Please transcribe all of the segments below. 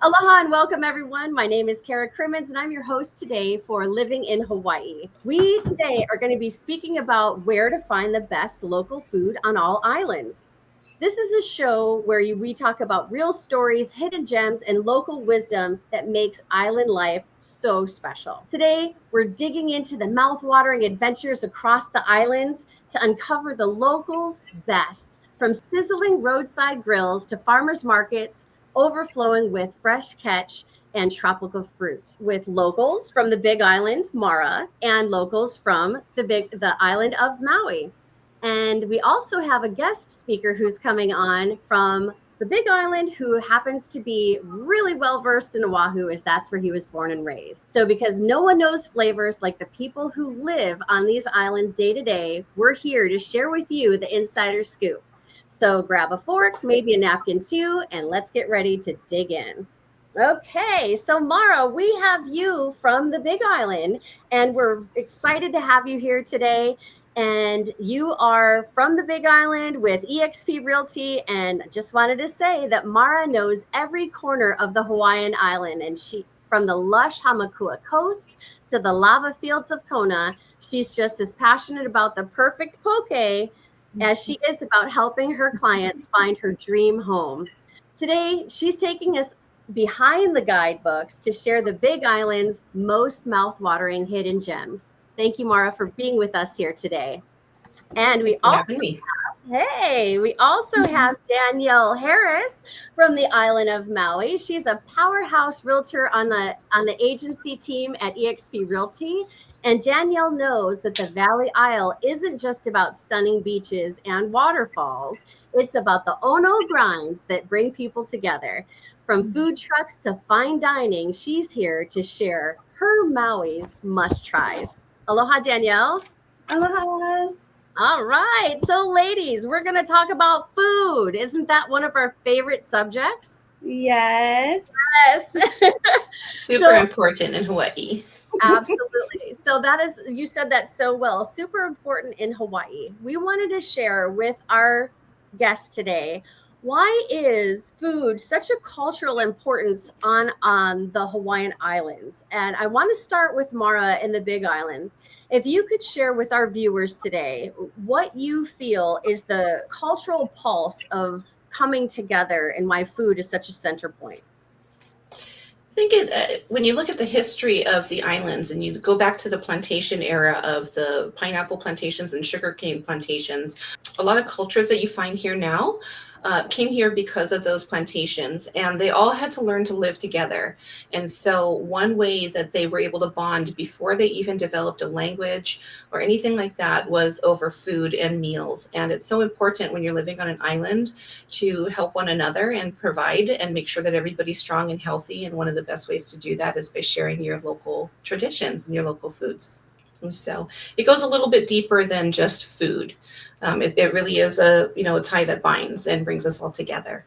Aloha and welcome everyone. My name is Kara Crimmins and I'm your host today for Living in Hawaii. We today are going to be speaking about where to find the best local food on all islands. This is a show where we talk about real stories, hidden gems, and local wisdom that makes island life so special. Today, we're digging into the mouth-watering adventures across the islands to uncover the locals' best, from sizzling roadside grills to farmers markets overflowing with fresh catch and tropical fruit, with locals from the Big Island, Mara, and locals from the island of Maui. And we also have a guest speaker who's coming on from the Big Island who happens to be really well versed in Oahu, as that's where he was born and raised. So because no one knows flavors like the people who live on these islands day to day, we're here to share with you the insider scoop. So grab a fork, maybe a napkin too, and let's get ready to dig in. Okay, so Mara, we have you from the Big Island, and we're excited to have you here today. And you are from the Big Island with eXp Realty, and just wanted to say that Mara knows every corner of the Hawaiian island, and she, from the lush Hamakua coast to the lava fields of Kona, she's just as passionate about the perfect poke as she is about helping her clients find her dream home. Today, she's taking us behind the guidebooks to share the Big Island's most mouth-watering hidden gems. Thank you, Mara, for being with us here today. And we also have Danielle Harris from the island of Maui. She's a powerhouse realtor on the agency team at eXp Realty. And Danielle knows that the Valley Isle isn't just about stunning beaches and waterfalls. It's about the Ono grinds that bring people together. From food trucks to fine dining, she's here to share her Maui's must-tries. Aloha, Danielle. Aloha. All right. So, ladies, we're going to talk about food. Isn't that one of our favorite subjects? Yes. Super important in Hawaii. Absolutely. So you said that so well. Super important in Hawaii. We wanted to share with our guests today, why is food such a cultural importance on the Hawaiian Islands? And I want to start with Mara in the Big Island. If you could share with our viewers today what you feel is the cultural pulse of coming together and why food is such a center point. I think when you look at the history of the islands and you go back to the plantation era of the pineapple plantations and sugarcane plantations, a lot of cultures that you find here now came here because of those plantations, and they all had to learn to live together. And so one way that they were able to bond before they even developed a language or anything like that was over food and meals. And it's so important when you're living on an island to help one another and provide and make sure that everybody's strong and healthy. And one of the best ways to do that is by sharing your local traditions and your local foods. And so it goes a little bit deeper than just food. It really is a tie that binds and brings us all together.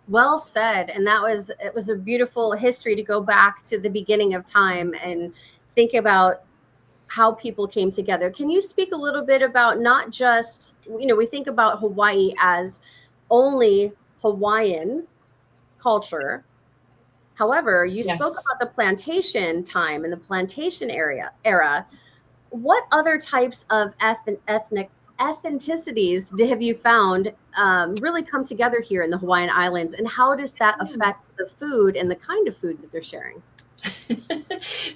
Well said. And it was a beautiful history to go back to the beginning of time and think about how people came together. Can you speak a little bit about not just, we think about Hawaii as only Hawaiian culture. However, you spoke about the plantation time and the plantation era. What other types of ethnic ethnicities have you found really come together here in the Hawaiian Islands, and how does that affect the food and the kind of food that they're sharing?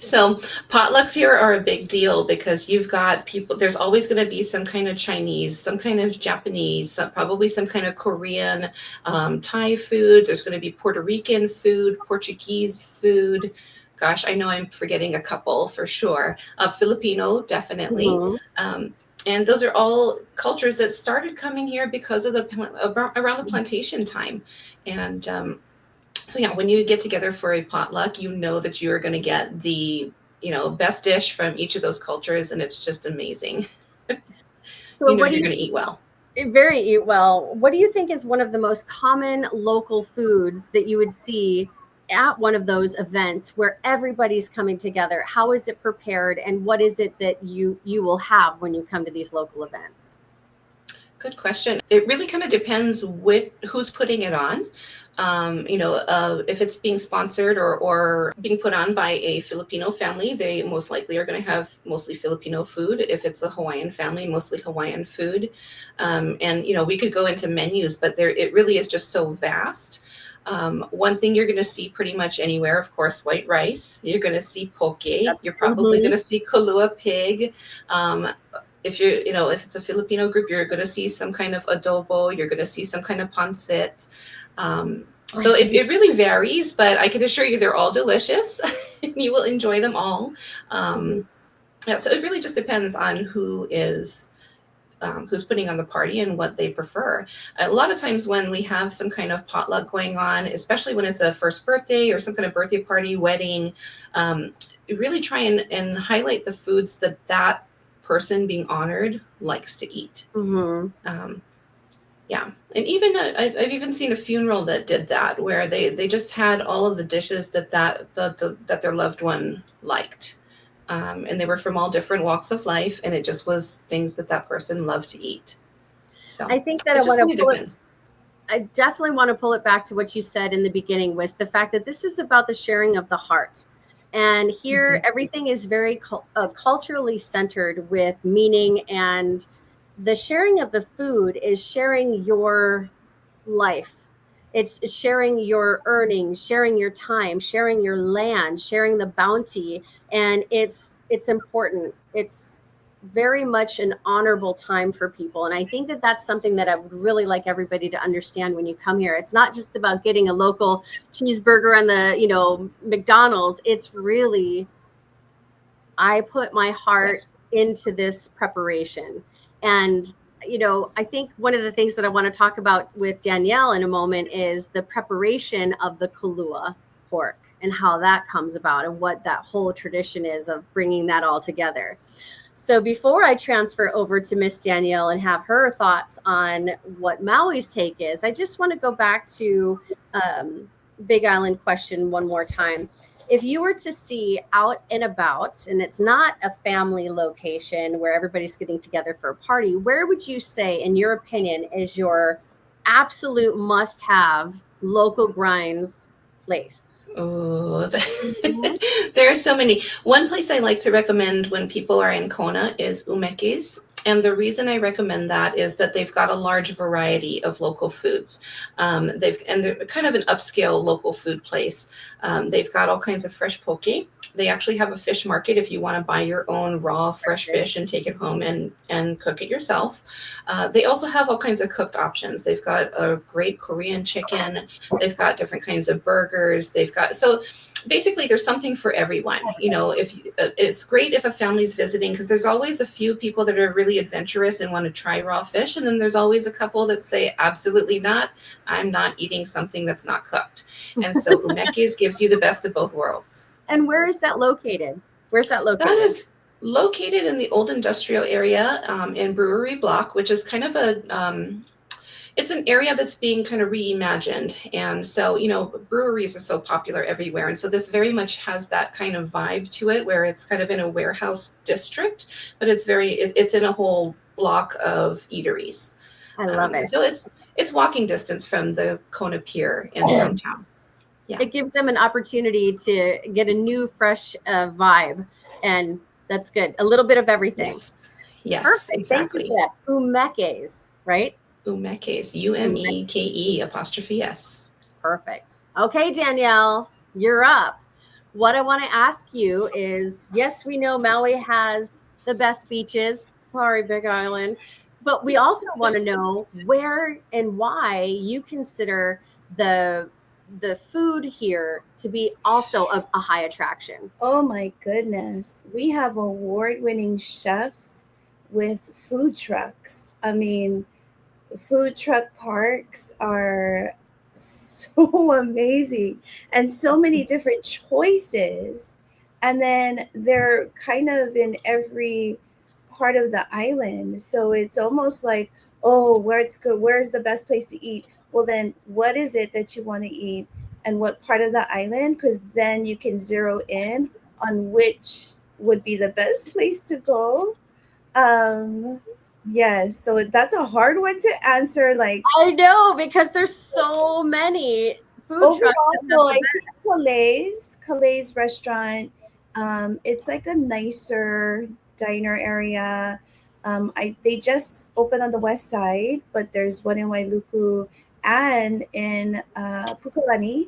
So potlucks here are a big deal because you've got people, there's always going to be some kind of Chinese, some kind of Japanese, probably some kind of Korean, Thai food. There's going to be Puerto Rican food, Portuguese food. Gosh, I know I'm forgetting a couple for sure. Filipino, definitely. Mm-hmm. And those are all cultures that started coming here because of around the plantation time. And so yeah, when you get together for a potluck, you know that you are going to get the best dish from each of those cultures, and it's just amazing. So you're going to eat well. Eat well. What do you think is one of the most common local foods that you would see at one of those events where everybody's coming together? How is it prepared, and what is it that you will have when you come to these local events? Good question. It really kind of depends who's putting it on. If it's being sponsored or being put on by a Filipino family, they most likely are going to have mostly Filipino food. If it's a Hawaiian family, mostly Hawaiian food. We could go into menus, but it really is just so vast. One thing you're going to see pretty much anywhere, of course, white rice. You're going to see poke. You're probably going to see kalua pig. If it's a Filipino group, you're going to see some kind of adobo. You're going to see some kind of pancit. So it really varies, but I can assure you they're all delicious. You will enjoy them all. So it really just depends on who's putting on the party and what they prefer. A lot of times when we have some kind of potluck going on, especially when it's a first birthday or some kind of birthday party, wedding, really try and highlight the foods that person being honored likes to eat. Yeah. And even I've even seen a funeral that did that, where they just had all of the dishes that their loved one liked. And they were from all different walks of life, and it just was things that person loved to eat. So I think that I definitely want to pull it back to what you said in the beginning, was the fact that this is about the sharing of the heart. And here, everything is very culturally centered with meaning, and the sharing of the food is sharing your life. It's sharing your earnings, sharing your time, sharing your land, sharing the bounty. And it's important. It's very much an honorable time for people. And I think that that's something that I would really like everybody to understand when you come here. It's not just about getting a local cheeseburger on the, McDonald's. It's really, I put my heart into this preparation. And, I think one of the things that I want to talk about with Danielle in a moment is the preparation of the kalua pork and how that comes about and what that whole tradition is of bringing that all together. So before I transfer over to Miss Danielle and have her thoughts on what Maui's take is, I just want to go back to Big Island question one more time. If you were to see out and about, and it's not a family location where everybody's getting together for a party, where would you say, in your opinion, is your absolute must-have local grinds place? Oh, there are so many. One place I like to recommend when people are in Kona is Umeke's. And the reason I recommend that is that they've got a large variety of local foods. They're kind of an upscale local food place. They've got all kinds of fresh poke. They actually have a fish market if you want to buy your own raw fresh fish and take it home and cook it yourself. They also have all kinds of cooked options. They've got a great Korean chicken. They've got different kinds of burgers. So basically there's something for everyone. It's great if a family's visiting, because there's always a few people that are really adventurous and want to try raw fish, and then there's always a couple that say absolutely not, I'm not eating something that's not cooked. And so Umeke's gives you the best of both worlds. And where is that located? That is located in the old industrial area in Brewery Block, which is kind of it's an area that's being kind of reimagined. And so, breweries are so popular everywhere. And so this very much has that kind of vibe to it, where it's kind of in a warehouse district, but it's in a whole block of eateries. I love it. So it's walking distance from the Kona Pier in downtown. Yeah. It gives them an opportunity to get a new, fresh vibe. And that's good. A little bit of everything. Yes, perfect. Exactly. Thank you for that. Umeke's, right? Umeke's, UMEKE''S. Perfect. Okay, Danielle, you're up. What I want to ask you is, yes, we know Maui has the best beaches. Sorry, Big Island. But we also want to know where and why you consider the food here to be also a high attraction. Oh my goodness. We have award-winning chefs with food trucks. I mean, food truck parks are so amazing, and so many different choices. And then they're kind of in every part of the island. So it's almost like, oh, where's the best place to eat? Well, then what is it that you want to eat and what part of the island? Because then you can zero in on which would be the best place to go. So that's a hard one to answer. Like, I know, because there's so many. food truck Overall, that well, has I the think best? Calais restaurant. It's like a nicer diner area. They just opened on the west side, but there's one in Wailuku and in Pukalani,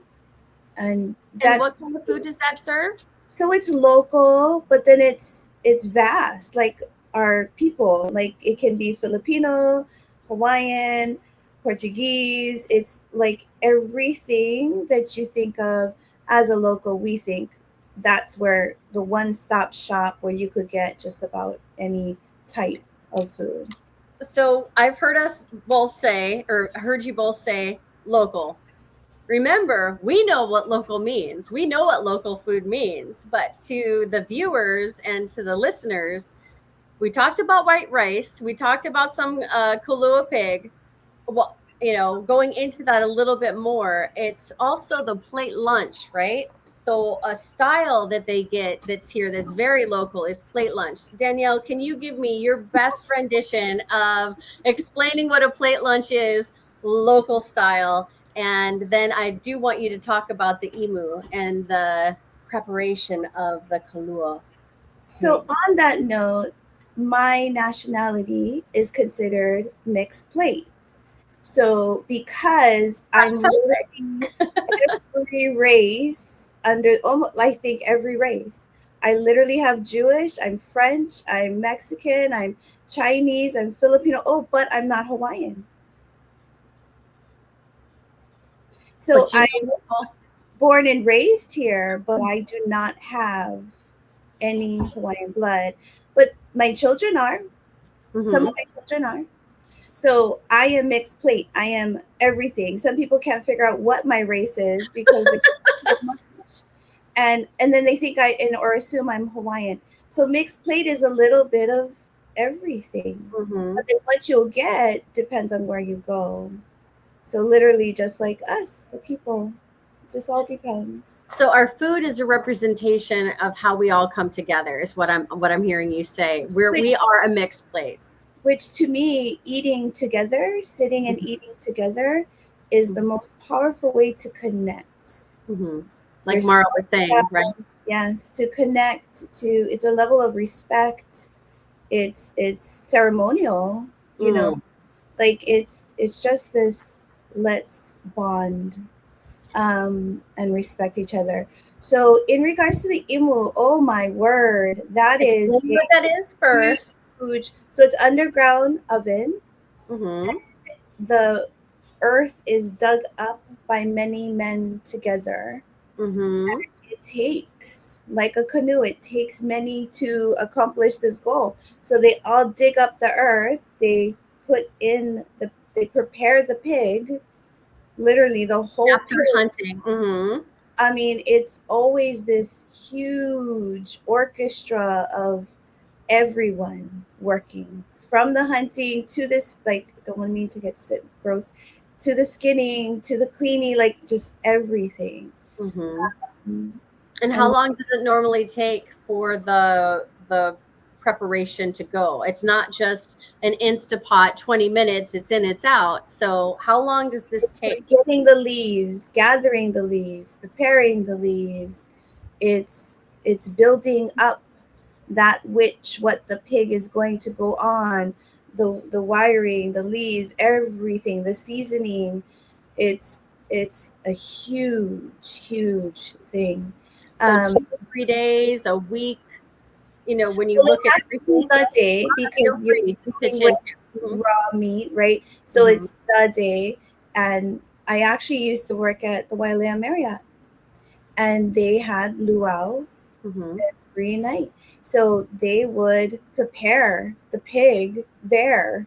and And that's what kind of food does that serve? so it's local, but then it's vast. Like our people, like it can be Filipino, Hawaiian, Portuguese. It's like everything that you think of as a local. We think that's where the one-stop shop where you could get just about any type of food. So I've heard us both say, or heard you both say, local. Remember, we know what local means. We know what local food means. But to the viewers and to the listeners, we talked about white rice. We talked about some kalua pig. Well, going into that a little bit more, it's also the plate lunch, right? So a style that they get that's here that's very local is plate lunch. Danielle, can you give me your best rendition of explaining what a plate lunch is, local style? And then I do want you to talk about the emu and the preparation of the kalua So pig. on that note, my nationality is considered mixed plate. So because I'm literally every race under almost I think every race. I literally have Jewish, I'm French, I'm Mexican, I'm Chinese, I'm Filipino. Oh, but I'm not Hawaiian. So But you I'm know local. born and raised here, but I do not have any Hawaiian blood. But my children are. Some Mm-hmm. of my children are. So I am mixed plate. I am everything. Some people can't figure out what my race is because it's so much. And then they think or assume I'm Hawaiian. So mixed plate is a little bit of everything. Mm-hmm. But then what you'll get depends on where you go. So literally just like us, the people. It just all depends. So our food is a representation of how we all come together, is what I'm hearing you say. We Which are a mixed plate. which to me, eating together, sitting and eating together is the most powerful way to connect. Mm-hmm. Like There's Mara was saying, right? yes, to connect to it's a level of respect. It's ceremonial, you know, Mm. like it's just this let's bond and respect each other. So in regards to the imu, oh my word, that is Explain a what that is first. huge. So it's underground oven. Mm-hmm. The earth is dug up by many men together. Mm-hmm. It takes like a canoe, it takes many to accomplish this goal. So they all dig up the earth, they prepare the pig, literally the whole After pig. hunting. Mm-hmm. I mean, it's always this huge orchestra of everyone working from the hunting to this, like, don't want me to get sick, gross, to the skinning, to the cleaning, like just everything. Mm-hmm. Mm. And how And long does it normally take for the preparation to go? It's not just an Instapot, 20 minutes, it's in, it's out. So how long does this take? getting the leaves, gathering the leaves, preparing the leaves. It's building up that which what the pig is going to go on, the wiring, the leaves, everything, the seasoning. It's a huge thing. So Um, 2 or 3 days, a week, when you well, it look at has to be everything, the day because feel you're free to pitch dealing with into. raw meat, right? So Hmm. it's the day. And I actually used to work at the Wailea Marriott, and they had luau Hmm. every night. So they would prepare the pig there.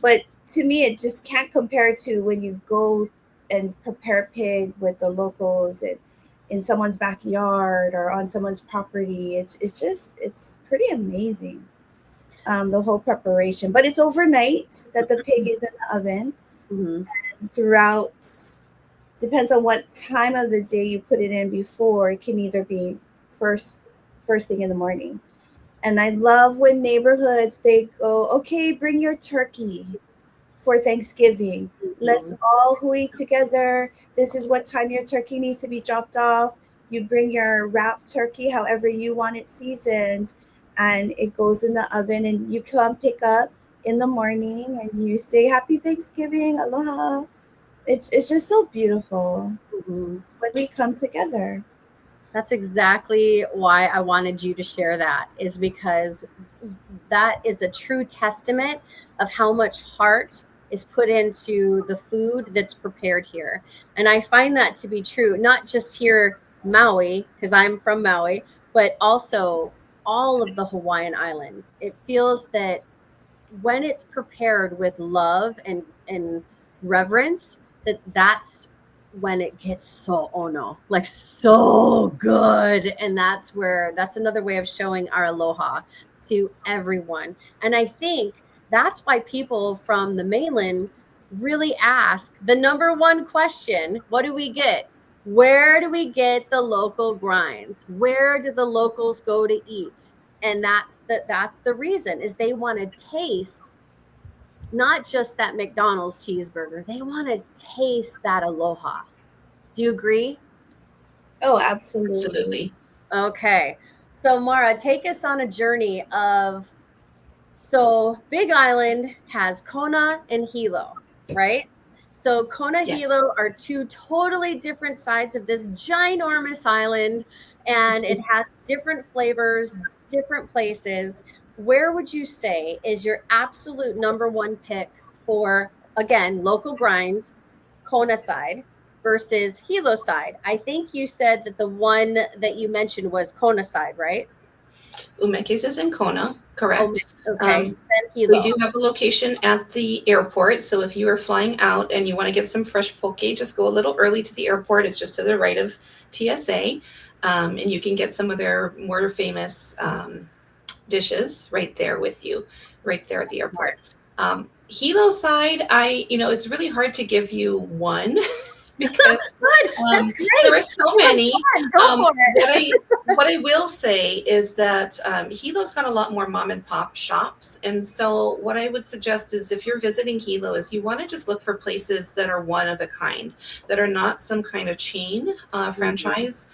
But to me, it just can't compare to when you go and prepare pig with the locals and in someone's backyard or on someone's property. It's pretty amazing, the whole preparation. But it's overnight that the pig is in the oven Hmm. throughout. Depends on what time of the day you put it in before. It can either be first first thing in the morning. And I love when neighborhoods they go, okay, bring your turkey for Thanksgiving. Let's all hui together. This is what time your turkey needs to be dropped off. You bring your wrapped turkey, however you want it seasoned, and it goes in the oven. And you come pick up in the morning, and you say Happy Thanksgiving, aloha. It's just so beautiful Mhm. when we come together. That's exactly why I wanted you to share that, is because that is a true testament of how much heart is put into the food that's prepared here. And I find that to be true, not just here, Maui, because I'm from Maui, but also all of the Hawaiian Islands. It feels that when it's prepared with love and reverence, that's when it gets so ono, like so good. And that's another way of showing our aloha to everyone. And I think that's why people from the mainland really ask the number one question: what do we get? Where do we get the local grinds? Where do the locals go to eat? And that's the reason, is they want to taste not just that McDonald's cheeseburger. They want to taste that aloha. Do you agree? Oh, absolutely. Absolutely. Okay. So Mara, take us on a journey of, so Big Island has Kona and Hilo, right? So Kona, Yes. Hilo are two totally different sides of this ginormous island, and it has different flavors, different places. Where would you say is your absolute number one pick for, again, local grinds, Kona side versus Hilo side? I think you said that the one that you mentioned was Kona side, right? Umekis is in Kona, Oh, correct. okay. So then We Hilo. do have a location at the airport. So if you are flying out and you want to get some fresh poke, just go a little early to the airport. It's just to the right of TSA. And you can get some of their more famous dishes right there with you, right there at the airport. Hilo side, it's really hard to give you one because Good. That's there are great. so many. Go for it. What I will say is that Hilo's got a lot more mom and pop shops, and so what I would suggest is if you're visiting Hilo, is you want to just look for places that are one of a kind, that are not some kind of chain franchise,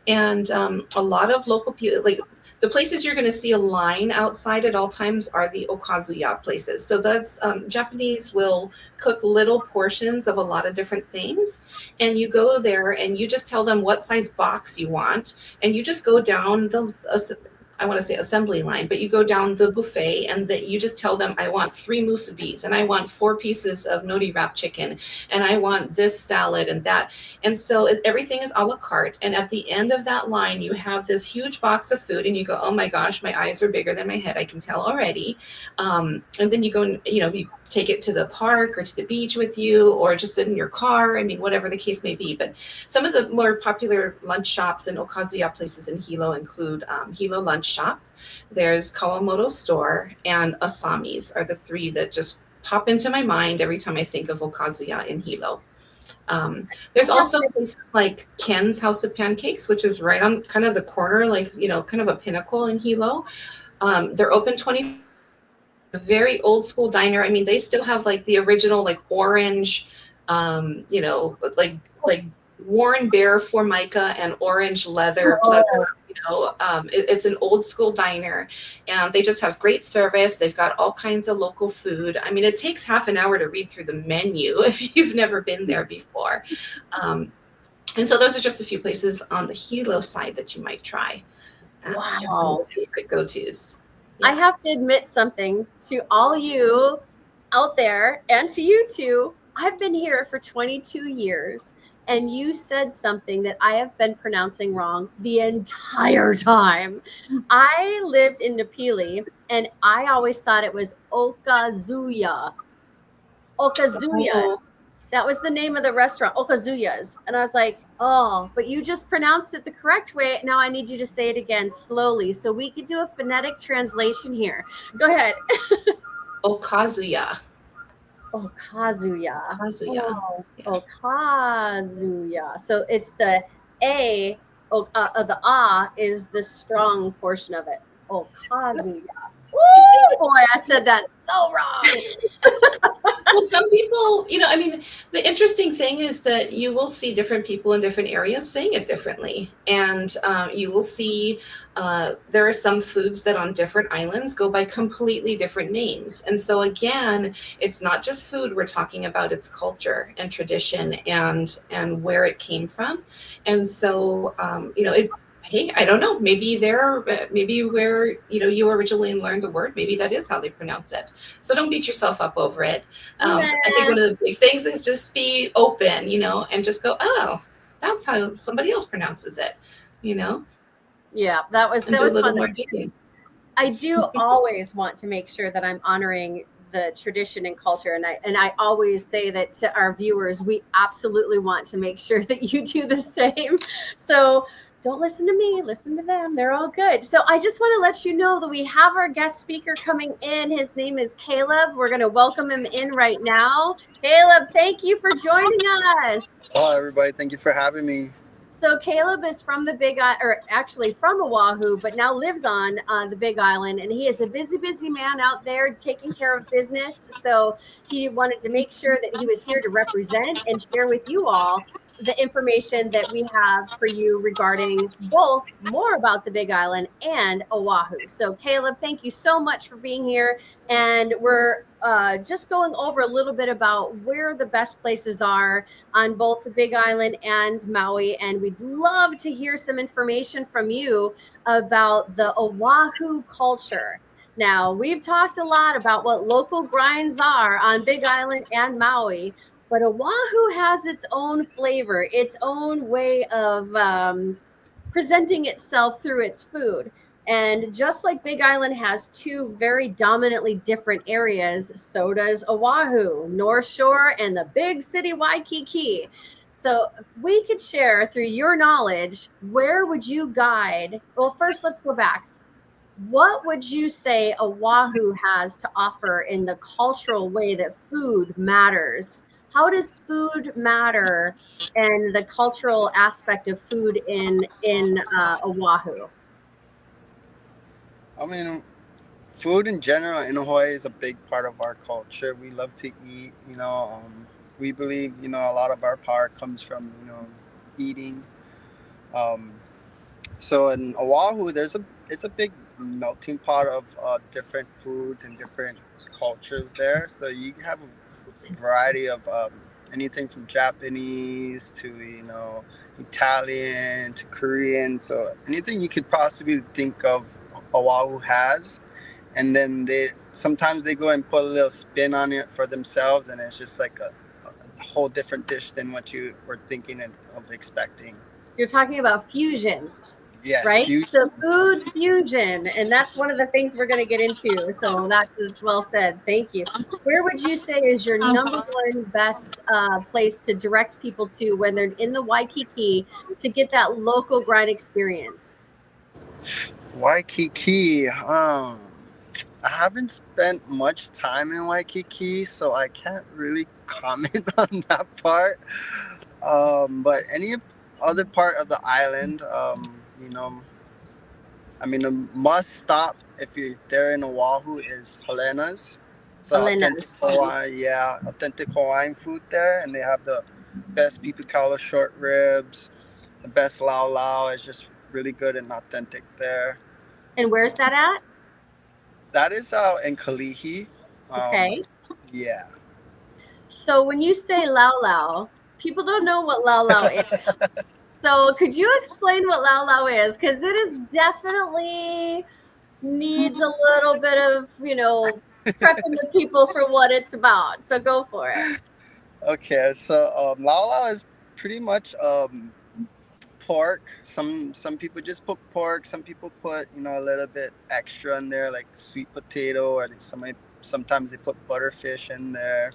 and a lot of local people like. The places you're going to see a line outside at all times are the okazuya places. So that's Japanese will cook little portions of a lot of different things. And you go there and you just tell them what size box you want. And you just go down I want to say assembly line, but you go down the buffet and that you just tell them, I want 3 musubis and I want 4 pieces of nori wrap chicken and I want this salad and that. And so everything is a la carte. And at the end of that line, you have this huge box of food and you go, oh my gosh, my eyes are bigger than my head. I can tell already. And then you go and, you take it to the park or to the beach with you, or just sit in your car. I mean, whatever the case may be. But some of the more popular lunch shops and okazuya places in Hilo include Hilo Lunch Shop. There's Kawamoto Store and Asami's are the 3 that just pop into my mind every time I think of okazuya in Hilo. There's also places like Ken's House of Pancakes, which is right on kind of the corner, like, kind of a pinnacle in Hilo. They're open 20. A very old school diner. I mean, they still have like the original like orange, like worn bare formica and orange leather pleather. It's an old school diner, and they just have great service. They've got all kinds of local food. I mean, it takes half an hour to read through the menu if you've never been there before. And so those are just a few places on the Hilo side that you might try. Wow. Some of the favorite go-tos. I have to admit something to all you out there and to you too. I've been here for 22 years, and you said something that I have been pronouncing wrong the entire time. I lived in Napili, and I always thought it was Okazuya. Okazuyas. Oh. That was the name of the restaurant, Okazuyas. And I was like, oh, but you just pronounced it the correct way. Now I need you to say it again slowly so we could do a phonetic translation here. Go ahead. Okazuya. Okazuya. Okazuya. Oh, yeah. Okazuya. So it's the A, the A is the strong portion of it. Okazuya. Oh boy, I said that so wrong. Well, some people, I mean, the interesting thing is that you will see different people in different areas saying it differently. And you will see there are some foods that on different islands go by completely different names. And so, again, it's not just food we're talking about, it's culture and tradition and where it came from. And so, hey, I don't know, maybe where, you originally learned the word, maybe that is how they pronounce it. So don't beat yourself up over it. I think Nah. one of the big things is just be open, and just go, oh, that's how somebody else pronounces it, Yeah, that and do a was little fun. more digging. I do always want to make sure that I'm honoring the tradition and culture, and I always say that to our viewers, we absolutely want to make sure that you do the same. So don't listen to me, listen to them. They're all good. So I just want to let you know that we have our guest speaker coming in. His name is Caleb. We're going to welcome him in right now. Caleb, thank you for joining us. Hello, everybody. Thank you for having me. So Caleb is from the Big Island, or actually from Oahu, but now lives on the Big Island, and he is a busy man out there taking care of business. So he wanted to make sure that he was here to represent and share with you all the information that we have for you regarding both more about the Big Island and Oahu. So Caleb, thank you so much for being here. And we're just going over a little bit about where the best places are on both the Big Island and Maui. And we'd love to hear some information from you about the Oahu culture. Now, we've talked a lot about what local grinds are on Big Island and Maui, but Oahu has its own flavor, its own way of presenting itself through its food. And just like Big Island has two very dominantly different areas, so does Oahu, North Shore, and the big city Waikiki. So we could share through your knowledge, where would you guide? Well, first, let's go back. What would you say Oahu has to offer in the cultural way that food matters? How does food matter and the cultural aspect of food in Oahu? I mean, food in general in Hawaii is a big part of our culture. We love to eat. We believe a lot of our power comes from eating. Um, so in Oahu, it's a big melting pot of different foods and different cultures there. So you have a variety of anything from Japanese to Italian to Korean. So anything you could possibly think of, Oahu has. And then sometimes they go and put a little spin on it for themselves, and it's just like a whole different dish than what you were thinking of expecting. You're talking about fusion, Yes, right? fusion. So food fusion, and that's one of the things we're going to get into. So that's well said. Thank you. Where would you say is your number one best place to direct people to when they're in the Waikiki to get that local grind experience? Waikiki. I haven't spent much time in Waikiki, so I can't really comment on that part. But any other part of the island, I mean, the must stop if you're there in Oahu is Helena's. So Helena's. authentic Hawaiian food there, and they have the best pipi kaula short ribs, the best laulau. It's just really good and authentic there. And where's that at? That is out in Kalihi. Okay. Yeah. So when you say laulau, people don't know what laulau is. So could you explain what laulau is? Because it is definitely needs a little bit of, prepping the people for what it's about. So go for it. Okay, so laulau is pretty much pork. Some people just put pork. Some people put a little bit extra in there, like sweet potato, or sometimes they put butterfish in there.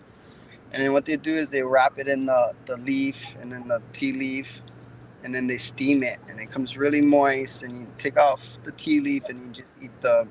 And then what they do is they wrap it in the leaf and then the tea leaf, and then they steam it, and it comes really moist. And you take off the tea leaf and you just eat the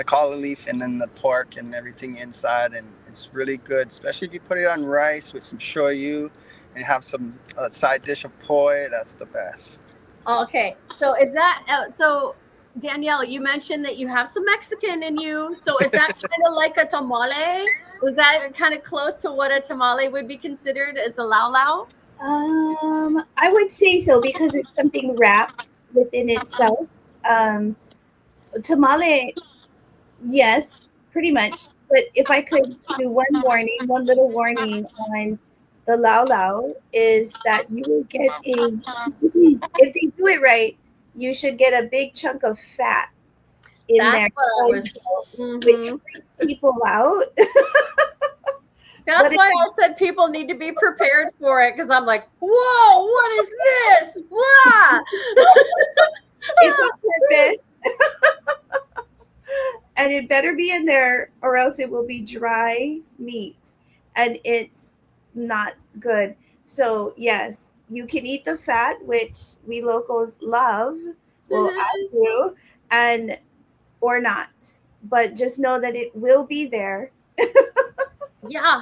kala leaf and then the pork and everything inside, and it's really good, especially if you put it on rice with some shoyu and have some side dish of poi. That's the best. Okay. So is that so? Danielle, you mentioned that you have some Mexican in you. So is that kind of like a tamale? Was that kind of close to what a tamale would be considered as a laulau? I would say so because it's something wrapped within itself. Um, Tamale, yes, pretty much. But if I could do one little warning on the laulau is that you will get a, if they do it right, you should get a big chunk of fat in That's there, what I was. which Mhm. freaks people out. That's But why I said people need to be prepared for it because I'm like, whoa, what is this? Wow. it's on purpose. And it better be in there or else it will be dry meat and it's not good. So yes, you can eat the fat, which we locals love, well I do, and or not, but just know that it will be there. Yeah.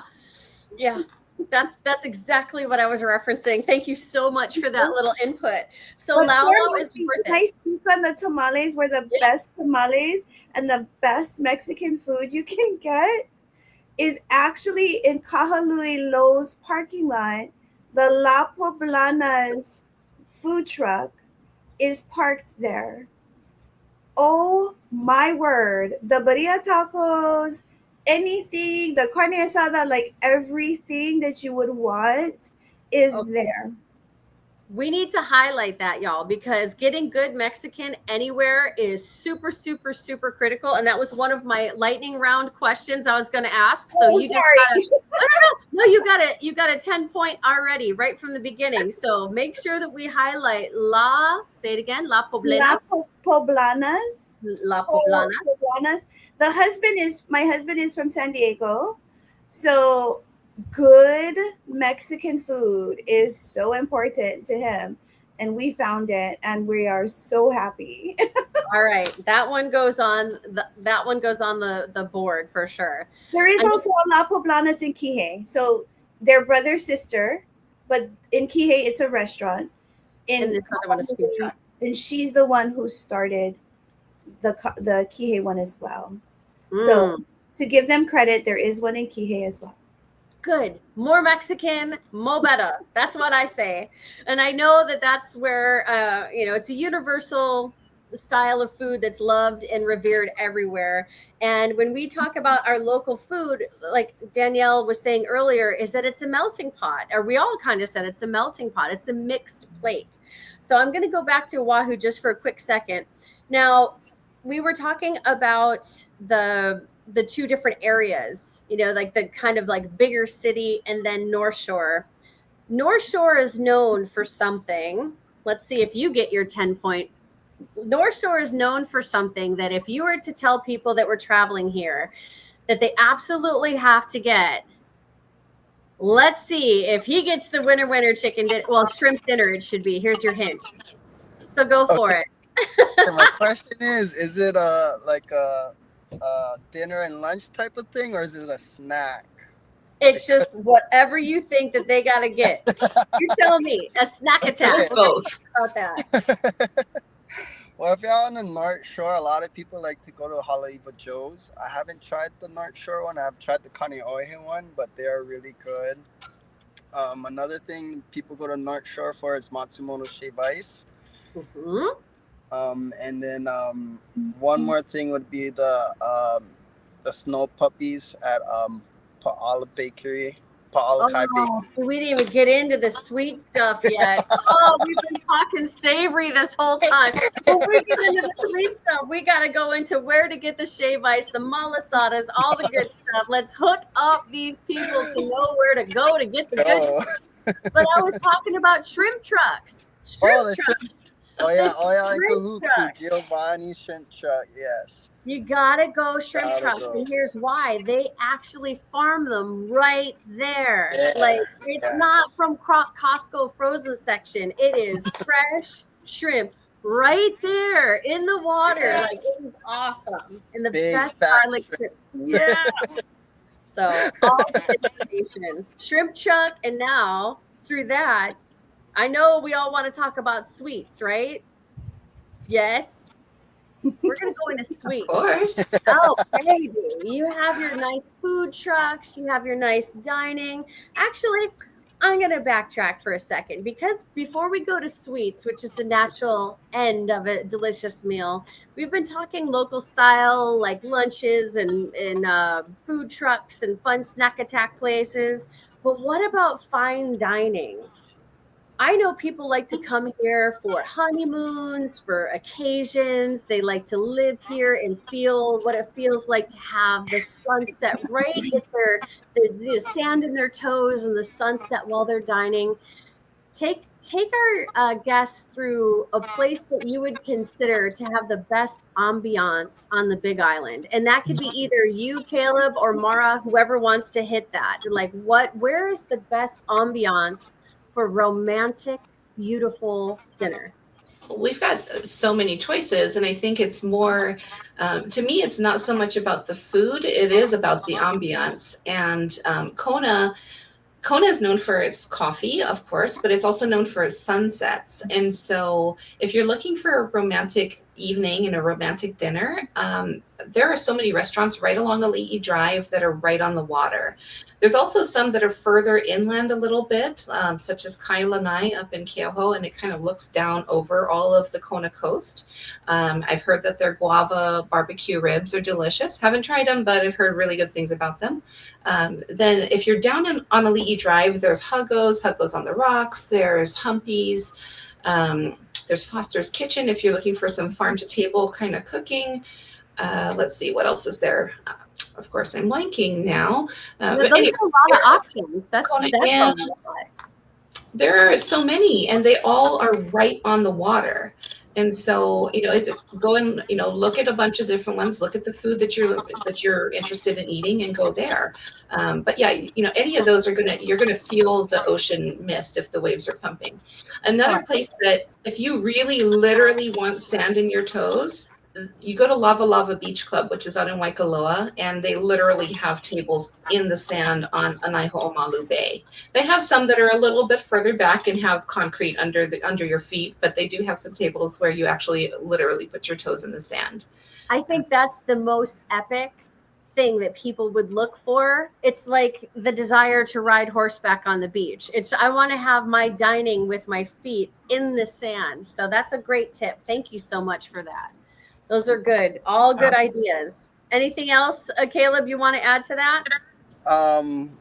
Yeah. That's exactly what I was referencing. Thank you so much for that little input. So But laulau is worth can I it. speak on the tamales were the Yeah. best tamales and the best Mexican food you can get is actually in Kahalui Lowe's parking lot. The La Poblana's food truck is parked there. Oh my word. The birria tacos, anything, the carne asada, like everything that you would want is Okay. there. We need to highlight that, y'all, because getting good Mexican anywhere is super, super, super critical. And that was one of my lightning round questions I was going to ask. So Oh, you just sorry. no, you got it. You got a 10-point already right from the beginning. So make sure that we highlight say it again, La La Poblanas. Poblanas. La Poblana. Poblanas. My husband is from San Diego. So good Mexican food is so important to him. And we found it and we are so happy. All right. That one goes on the board for sure. There is And also a La Poblanas in Kihei. So they're brother sister, but in Kihei it's a restaurant. and this other one is food truck. And she's the one who started the Kihei one as well. Mm. So to give them credit, there is one in Kihei as well. Good. More Mexican, more better. That's what I say. And I know that that's where, it's a universal style of food that's loved and revered everywhere. And when we talk about our local food, like Danielle was saying earlier, is that it's a melting pot, or we all kind of said it's a melting pot. It's a mixed plate. So I'm going to go back to Oahu just for a quick second. Now, we were talking about the two different areas, like the kind of like bigger city and then North Shore. North Shore is known for something. Let's see if you get your 10-point. North Shore is known for something that if you were to tell people that were traveling here that they absolutely have to get, let's see if he gets the winner chicken shrimp dinner it should be. Here's your hint. So go for it. So my question is it like a dinner and lunch type of thing, or is it a snack? It's just whatever you think that they got to get. You tell me. A snack attack. Both. About that. Well, if you're on the North Shore, a lot of people like to go to Haleiwa Joe's. I haven't tried the North Shore one. I've tried the Kaneohe one, but they are really good. Another thing people go to North Shore for is Matsumoto Shave Ice. Mm-hmm. And then one more thing would be the snow puppies at Pa'ala Bakery. Pa'ala Kai Bakery. We didn't even get into the sweet stuff yet. Oh, we've been talking savory this whole time. When we get into the sweet stuff, we got to go into where to get the shave ice, the malasadas, all the good stuff. Let's hook up these people to know where to go to get the good stuff. But I was talking about shrimp trucks. Shrimp trucks. Oh yeah, Giovanni shrimp truck, yes. You gotta go shrimp trucks, and here's why. They actually farm them right there. Yeah, like it's not from Costco frozen section. It is fresh shrimp right there in the water. Yeah. Like it is awesome. And the Big, best fat garlic shrimp. Yeah. So all the information. Shrimp truck, and now through that, I know we all want to talk about sweets, right? Yes. We're going to go into Of sweets. course. Oh, baby. You have your nice food trucks. You have your nice dining. Actually, I'm going to backtrack for a second because before we go to sweets, which is the natural end of a delicious meal, we've been talking local style, like lunches and food trucks and fun snack attack places. But what about fine dining? I know people like to come here for honeymoons, for occasions. They like to live here and feel what it feels like to have the sunset right at the sand in their toes and the sunset while they're dining. Take our guests through a place that you would consider to have the best ambiance on the Big Island, and that could be either you, Caleb, or Mara, whoever wants to hit that. Like, where is the best ambiance for romantic, beautiful dinner? We've got so many choices, and I think it's more, to me, it's not so much about the food, it is about the ambiance. And Kona is known for its coffee, of course, but it's also known for its sunsets. And so if you're looking for a romantic evening and a romantic dinner, there are so many restaurants right along Ali'i Drive that are right on the water. There's also some that are further inland a little bit, such as Kailanai up in Keoho, and it kind of looks down over all of the Kona coast. I've heard that their guava barbecue ribs are delicious. Haven't tried them, but I've heard really good things about them. Then if you're down on Ali'i Drive, there's Huggo's on the Rocks, there's Humpy's, there's Foster's Kitchen if you're looking for some farm-to-table kind of cooking. Let's see, what else is there? Of course, I'm blanking now. Those are a lot of options. That's a lot. There are so many, and they all are right on the water. And so, go and look at a bunch of different ones. Look at the food that you're interested in eating, and go there. But yeah, any of those you're gonna feel the ocean mist if the waves are pumping. Another place that if you really literally want sand in your toes, you go to Lava Lava Beach Club, which is out in Waikoloa, and they literally have tables in the sand on Anaiho'omalu Bay. They have some that are a little bit further back and have concrete under your feet, but they do have some tables where you actually literally put your toes in the sand. I think that's the most epic thing that people would look for. It's like the desire to ride horseback on the beach. I want to have my dining with my feet in the sand. So that's a great tip. Thank you so much for that. Those are good. All good ideas. Anything else, Caleb, you want to add to that?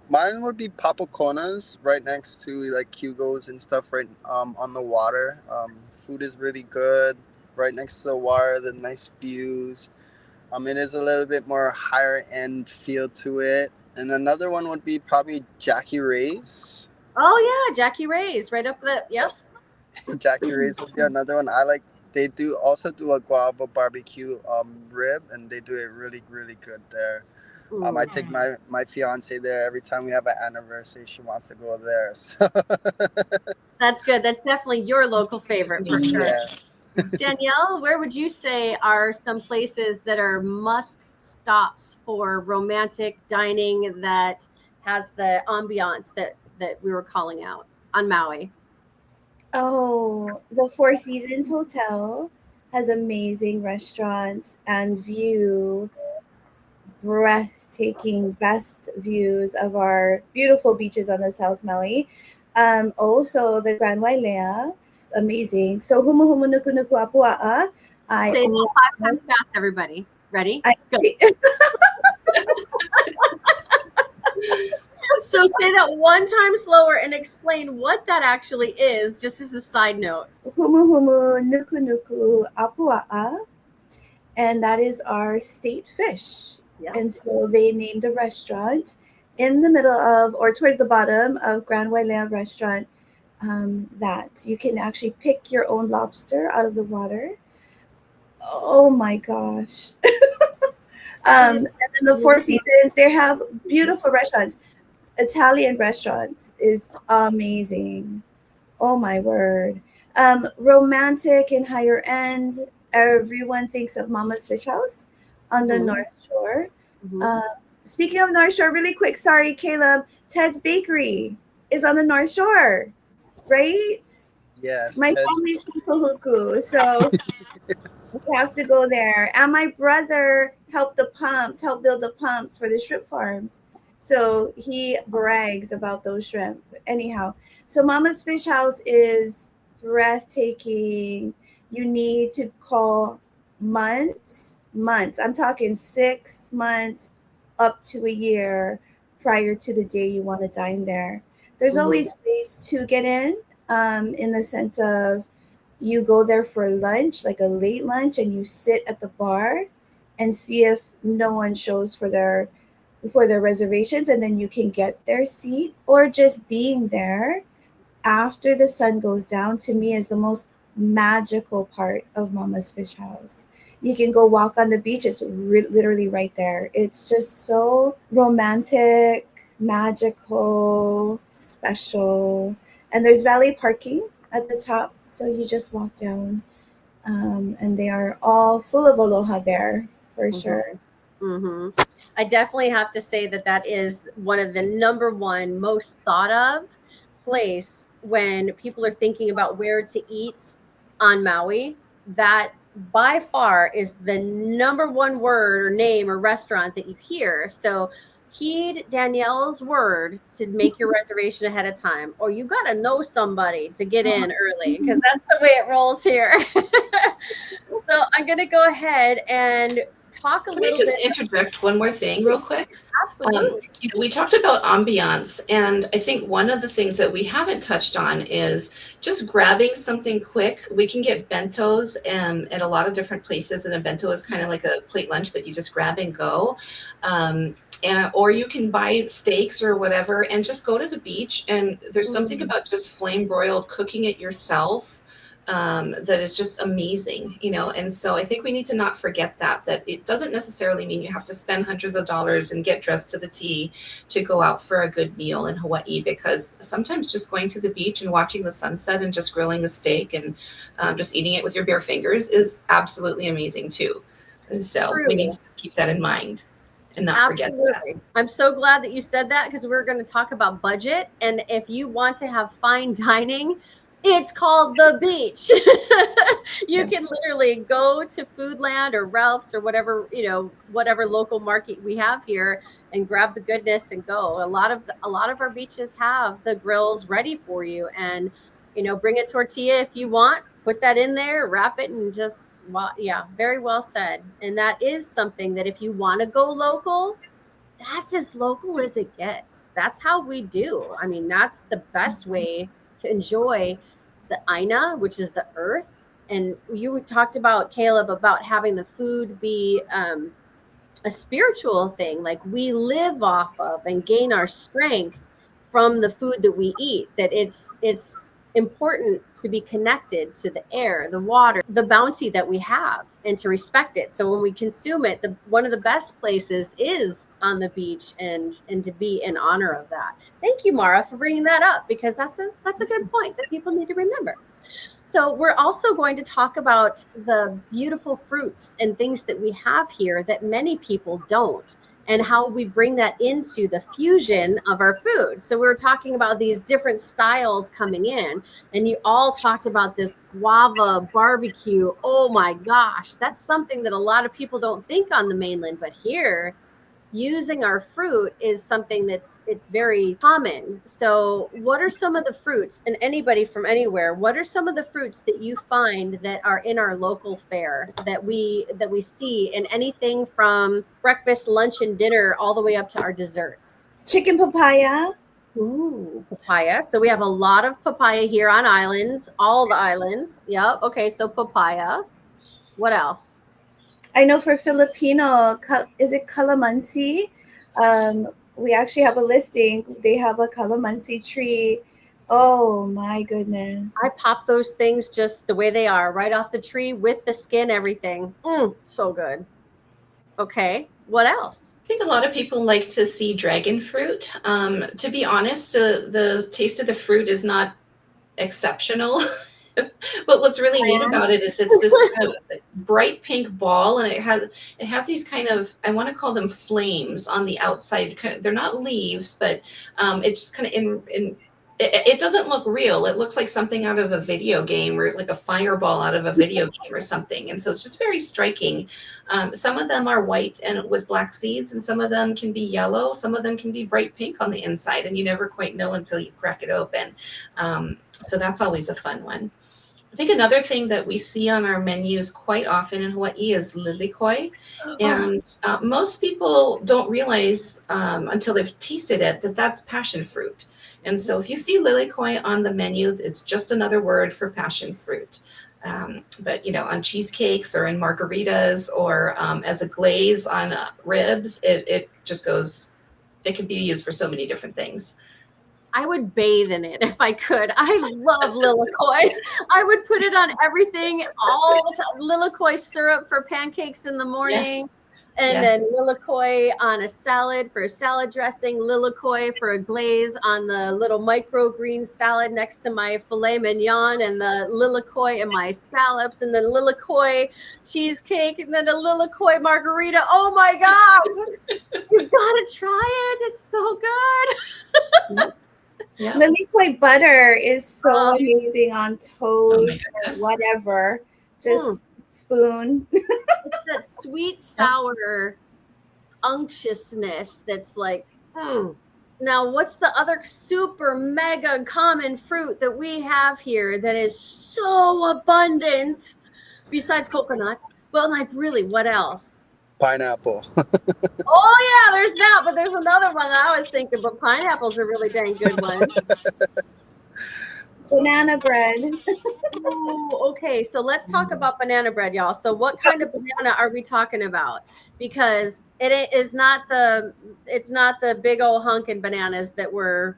Mine would be Papacona's right next to like Hugo's and stuff right on the water. Food is really good right next to the water, the nice views. It is a little bit more higher end feel to it. And another one would be probably Jackie Ray's. Oh yeah, Jackie Ray's right up yep. Jackie Ray's would be another one I like. They also do a guava barbecue rib, and they do it really, really good there. I take my fiance there every time we have an anniversary. She wants to go there. So. That's good. That's definitely your local favorite for sure. Yeah. Danielle, where would you say are some places that are must stops for romantic dining that has the ambiance that we were calling out on Maui? Oh, the Four Seasons Hotel has amazing restaurants and breathtaking, best views of our beautiful beaches on the South Maui. Also, the Grand Wailea, amazing. So, humu humu nuku nuku apua'a. Say that 5 times fast, everybody. Ready? Go. So say that 1 time slower and explain what that actually is, just as a side note. Humu humu nuku nuku apua'a, and that is our state fish. Yeah. And so they named a restaurant in the middle of, or towards the bottom of Grand Wailea restaurant, that you can actually pick your own lobster out of the water. Oh my gosh. And then the Four Seasons, they have beautiful restaurants. Italian restaurants is amazing. Oh my word. Romantic and higher end. Everyone thinks of Mama's Fish House on the North Shore. Speaking of North Shore, really quick, sorry, Caleb, Ted's Bakery is on the North Shore, right? Yes. My family's from Kahuku, so We have to go there. And my brother helped build the pumps for the shrimp farms. So he brags about those shrimp. Anyhow, so Mama's Fish House is breathtaking. You need to call months. I'm talking 6 months up to a year prior to the day you want to dine there. There's always ways to get in the sense of you go there for lunch, like a late lunch, and you sit at the bar and see if no one shows for their reservations, and then you can get their seat. Or just being there after the sun goes down, to me, is the most magical part of Mama's Fish House. You can go walk on the beach. It's literally right there. It's just so romantic, magical, special. And there's valet parking at the top. So you just walk down, and they are all full of aloha there for sure. Mm-hmm. I definitely have to say that is one of the number one most thought of place when people are thinking about where to eat on Maui. That by far is the number one word or name or restaurant that you hear. So heed Danielle's word to make your reservation ahead of time, or you got to know somebody to get in early, because that's the way it rolls here. So I'm going to go ahead and talk a Can little I just bit. interject one more thing real quick? Absolutely. We talked about ambiance, and I think one of the things that we haven't touched on is just grabbing something quick. We can get bentos at a lot of different places, and a bento is kind of like a plate lunch that you just grab and go. Or you can buy steaks or whatever and just go to the beach. And there's something about just flame broiled, cooking it yourself, that is just amazing, and so I think we need to not forget that it doesn't necessarily mean you have to spend hundreds of dollars and get dressed to the T to go out for a good meal in Hawaii, because sometimes just going to the beach and watching the sunset and just grilling a steak and just eating it with your bare fingers is absolutely amazing too. And so we need to just keep that in mind and not forget that. I'm so glad that you said that, because we're going to talk about budget. And if you want to have fine dining, it's called the beach. You can literally go to Foodland or Ralph's or whatever, whatever local market we have here, and grab the goodness and go. A lot of our beaches have the grills ready for you, and bring a tortilla if you want, put that in there, wrap it, and just, very well said. And that is something that if you want to go local, that's as local as it gets. That's how we do. I mean, that's the best way to enjoy the Aina, which is the earth. And you talked about, Caleb, about having the food be a spiritual thing. Like, we live off of and gain our strength from the food that we eat, that it's important to be connected to the air, the water, the bounty that we have, and to respect it. So when we consume it, one of the best places is on the beach, and to be in honor of that. Thank you, Mara, for bringing that up, because that's a good point that people need to remember. So we're also going to talk about the beautiful fruits and things that we have here that many people don't, and how we bring that into the fusion of our food. So we were talking about these different styles coming in, and you all talked about this guava barbecue. Oh my gosh, that's something that a lot of people don't think on the mainland, but here, using our fruit is something it's very common. So what are some of the fruits, and anybody from anywhere, what are some of the fruits that you find that are in our local fare that we see in anything from breakfast, lunch, and dinner all the way up to our desserts? Chicken papaya. Ooh, papaya. So we have a lot of papaya here on islands, all the islands. Yep. Okay, so papaya. What else? I know for Filipino, is it calamansi? We actually have a listing. They have a calamansi tree. Oh my goodness. I pop those things just the way they are, right off the tree with the skin, everything. So good. Okay, what else? I think a lot of people like to see dragon fruit. To be honest, the taste of the fruit is not exceptional. But what's really neat about it is it's this kind of bright pink ball, and it has these kind of, I want to call them flames on the outside. They're not leaves, but it just kind of it doesn't look real. It looks like something out of a video game, or like a fireball out of a video game or something. And so it's just very striking. Some of them are white and with black seeds, and some of them can be yellow. Some of them can be bright pink on the inside, and you never quite know until you crack it open. So that's always a fun one. I think another thing that we see on our menus quite often in Hawaii is lilikoi. And most people don't realize until they've tasted it that that's passion fruit. And so if you see lilikoi on the menu, it's just another word for passion fruit. But, you know, on cheesecakes or in margaritas or as a glaze on ribs, it just goes, it can be used for so many different things. I would bathe in it if I could. I love lilikoi. I would put it on everything all the time. Lilikoi syrup for pancakes in the morning. Yes. And then lilikoi on a salad for a salad dressing, lilikoi for a glaze on the little microgreen salad next to my filet mignon, and the lilikoi in my scallops, and then lilikoi cheesecake, and then a lilikoi margarita. Oh my gosh. You gotta try it. It's so good. Yeah. Lilikoi butter is so amazing on toast or whatever. Just spoon. It's that sweet, sour unctuousness that's like, Now, what's the other super mega common fruit that we have here that is so abundant besides coconuts? But like, really, what else? Pineapple. Oh yeah, there's that, but there's another one that I was thinking, but pineapple's a really dang good one. Banana bread. Oh, okay, so let's talk about banana bread, y'all. So what kind of banana are we talking about? Because it's not the big old hunkin' bananas that we're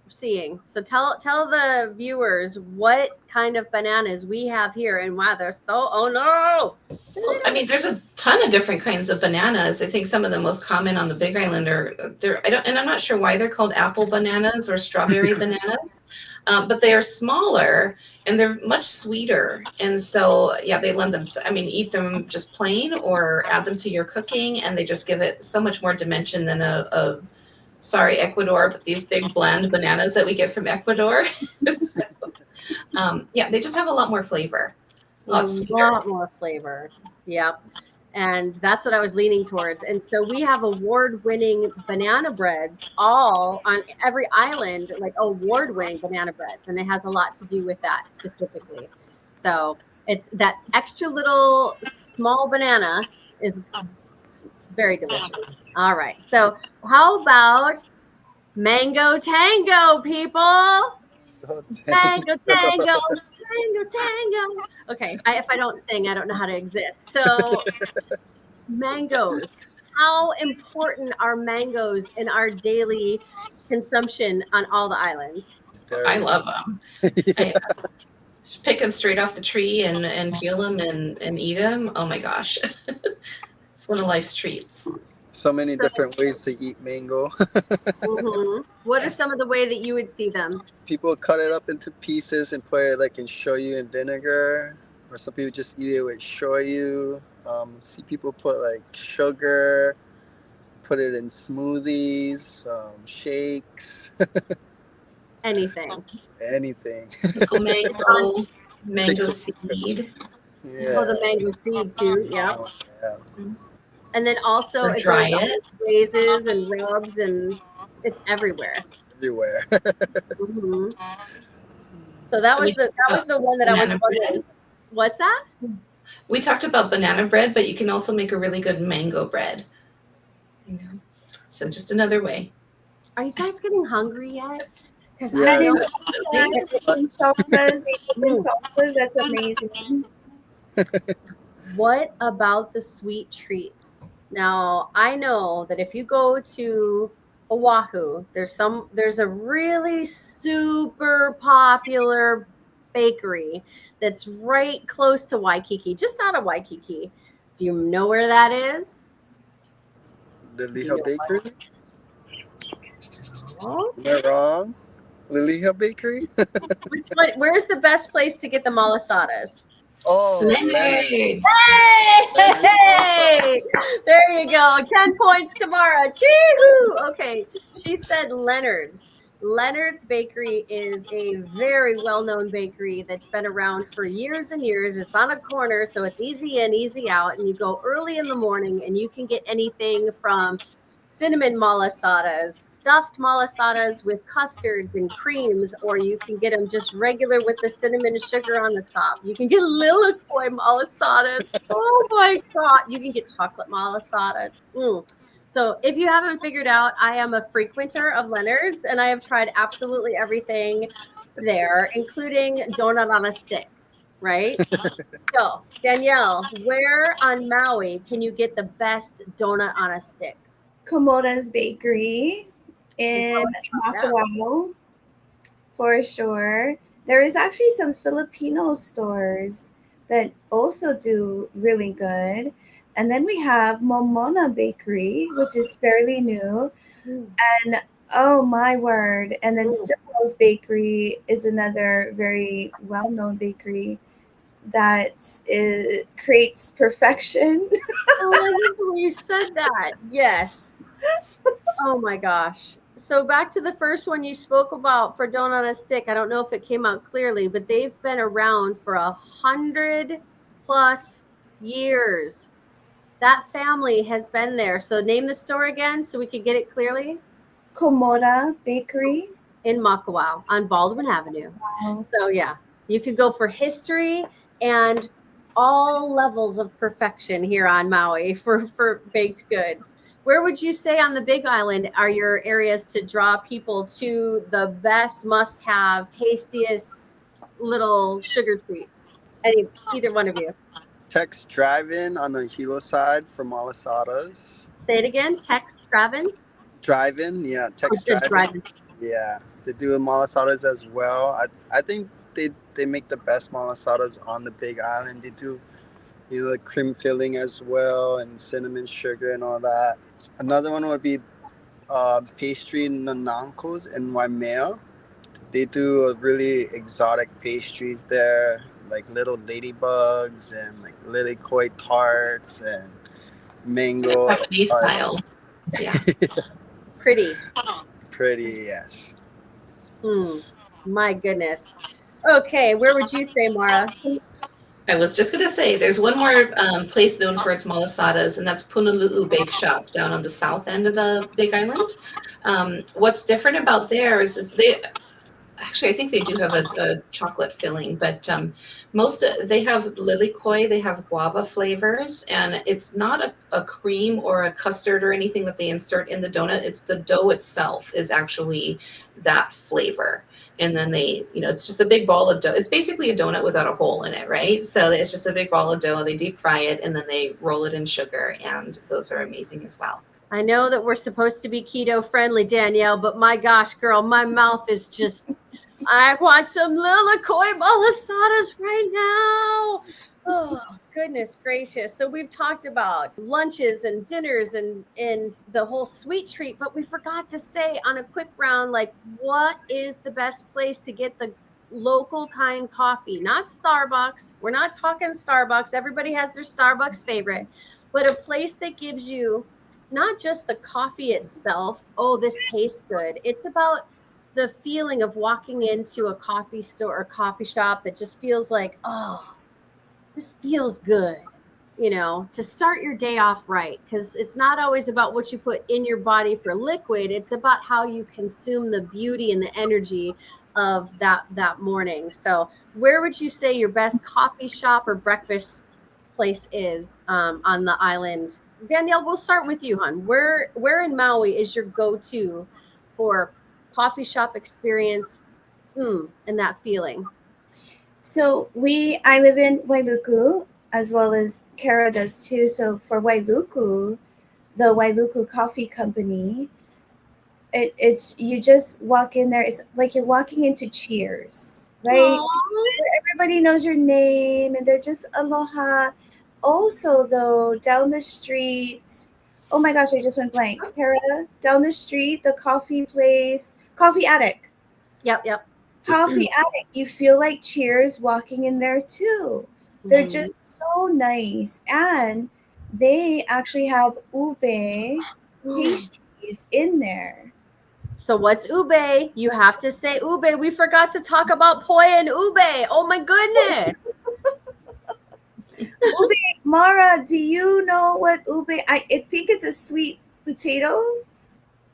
seeing. So tell the viewers what kind of bananas we have here and why they're so, oh no. Well, I mean, there's a ton of different kinds of bananas. I think some of the most common on the Big Island are and I'm not sure why they're called apple bananas or strawberry bananas, but they are smaller and they're much sweeter. And so, yeah, they lend them. I mean, eat them just plain or add them to your cooking, and they just give it so much more dimension than sorry, Ecuador, but these big bland bananas that we get from Ecuador. Yeah, they just have a lot more flavor. A lot more flavor. Yep. And that's what I was leaning towards. And so we have award-winning banana breads all on every island, like award-winning banana breads. And it has a lot to do with that specifically. So it's that extra little small banana is very delicious. All right. So how about mango tango, people? Tango, tango. Tango, tango. Okay, if I don't sing, I don't know how to exist. So, mangoes. How important are mangoes in our daily consumption on all the islands? I love them. Yeah. Pick them straight off the tree and peel them and eat them. Oh my gosh. It's one of life's treats. So many different ways to eat mango. What are some of the way that you would see them? People cut it up into pieces and put it like in shoyu and vinegar, or some people just eat it with shoyu. See people put like sugar, put it in smoothies, shakes. Anything. Mango seed. Yeah. Oh, the mango seed too. Yeah. Yeah. And then also it dry goes it. glazes and rubs, and it's everywhere. Everywhere. So that was the one that I was wondering. What's that? We talked about banana bread, but you can also make a really good mango bread. You know, so just another way. Are you guys getting hungry yet? Because Yeah. That's amazing. What about the sweet treats? Now, I know that if you go to Oahu, there's a really super popular bakery that's right close to Waikiki, just out of Waikiki. Do you know where that is? The Liha Bakery? Oh. Am I wrong? Liha Bakery? Which one? Where's the best place to get the malasadas? Oh, Leonard's. Hey! There you go. 10 points tomorrow. Chee-hoo! Okay. She said Leonard's. Leonard's Bakery is a very well-known bakery that's been around for years and years. It's on a corner, so it's easy in, easy out. And you go early in the morning and you can get anything from cinnamon malasadas, stuffed malasadas with custards and creams, or you can get them just regular with the cinnamon and sugar on the top. You can get lilikoi malasadas. Oh my God. You can get chocolate malasadas. So if you haven't figured out, I am a frequenter of Leonard's and I have tried absolutely everything there, including donut on a stick, right? So Danielle, where on Maui can you get the best donut on a stick? Komoda's Bakery in Yeah. Makawao, for sure. There is actually some Filipino stores that also do really good. And then we have Momona Bakery, which is fairly new. And oh my word. And then Stilwell's Bakery is another very well-known bakery that creates perfection. Oh, I love the way you said that. Yes. Oh my gosh. So back to the first one you spoke about for donut on a stick. I don't know if it came out clearly, but they've been around for 100+ years. That family has been there. So name the store again so we could get it clearly. Komoda Bakery in Makawao on Baldwin Avenue. Wow. So yeah, you could go for history and all levels of perfection here on Maui for baked goods. Where would you say on the Big Island are your areas to draw people to the best must-have, tastiest little sugar treats? Either one of you. Tex Drive-In on the Hilo side for malasadas. Say it again. Tex Drive-In? Drive-In, yeah. Tex Drive-In. Yeah, they do malasadas as well. I think they make the best malasadas on the Big Island. They do, the cream filling as well and cinnamon sugar and all that. Another one would be Pastry Nanankos in Waimea. They do really exotic pastries there, like little ladybugs and like lilikoi tarts and mango. Japanese style. Yeah. Pretty, yes. My goodness. Okay, where would you say, Mara? I was just going to say, there's one more place known for its malasadas, and that's Punalu'u Bake Shop down on the south end of the Big Island. What's different about theirs is I think they do have a chocolate filling, but they have lilikoi, they have guava flavors, and it's not a cream or a custard or anything that they insert in the donut. It's the dough itself is actually that flavor. And then it's just a big ball of dough. It's basically a donut without a hole in it, right? So it's just a big ball of dough. They deep fry it, and then they roll it in sugar, and those are amazing as well. I know that we're supposed to be keto friendly, Danielle, but my gosh, girl, my mouth is just, I want some lilikoi malasadas right now. Oh, goodness gracious. So we've talked about lunches and dinners and the whole sweet treat, but we forgot to say on a quick round, like, what is the best place to get the local kind coffee? Not Starbucks. We're not talking Starbucks. Everybody has their Starbucks favorite, but a place that gives you not just the coffee itself. Oh, this tastes good. It's about the feeling of walking into a coffee store or coffee shop that just feels like, oh, this feels good, to start your day off right. Because it's not always about what you put in your body for liquid. It's about how you consume the beauty and the energy of that morning. So where would you say your best coffee shop or breakfast place is on the island? Danielle, we'll start with you, hon. Where in Maui is your go-to for coffee shop experience and that feeling? So I live in Wailuku, as well as Kara does too. So for Wailuku, the Wailuku Coffee Company, it's you just walk in there. It's like you're walking into Cheers, right? Everybody knows your name, and they're just aloha. Also, though, down the street, oh my gosh, I just went blank. Kara, down the street, the coffee place, Coffee Attic. Yep. Coffee Attic. You feel like Cheers walking in there too. They're just so nice. And they actually have ube pastries in there. So what's ube? You have to say ube. We forgot to talk about poi and ube. Oh my goodness. Ube, Mara, do you know what ube? I think it's a sweet potato.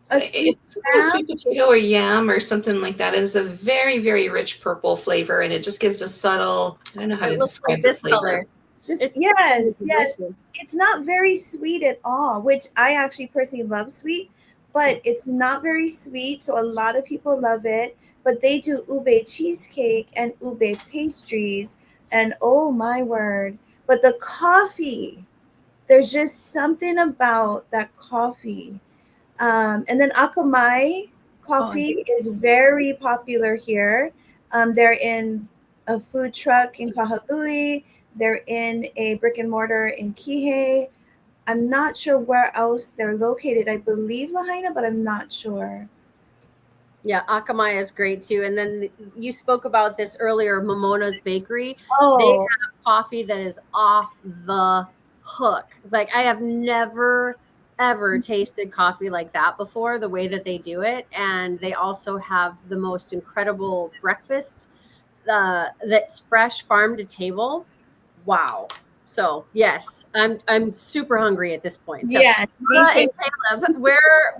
A sweet It's a yam. sweet potato or yam or something like that. It is a very, very rich purple flavor, and it just gives a subtle, I don't know how It to looks like describe the this flavor. color. It's Yes. delicious. It's not very sweet at all, which I actually personally love sweet, but it's not very sweet. So a lot of people love it, but they do ube cheesecake and ube pastries, and oh my word. But the coffee, there's just something about that coffee. And then Akamai coffee is very popular here. They're in a food truck in Kahului. They're in a brick and mortar in Kihei. I'm not sure where else they're located. I believe Lahaina, but I'm not sure. Yeah, Akamai is great too. And then you spoke about this earlier, Momona's Bakery. They Oh, have coffee that is off the hook. Like I have never ever tasted coffee like that before, the way that they do it. And they also have the most incredible breakfast that's fresh farm to table. Wow. So yes, I'm super hungry at this point. So yes, me Laura too. and Caleb,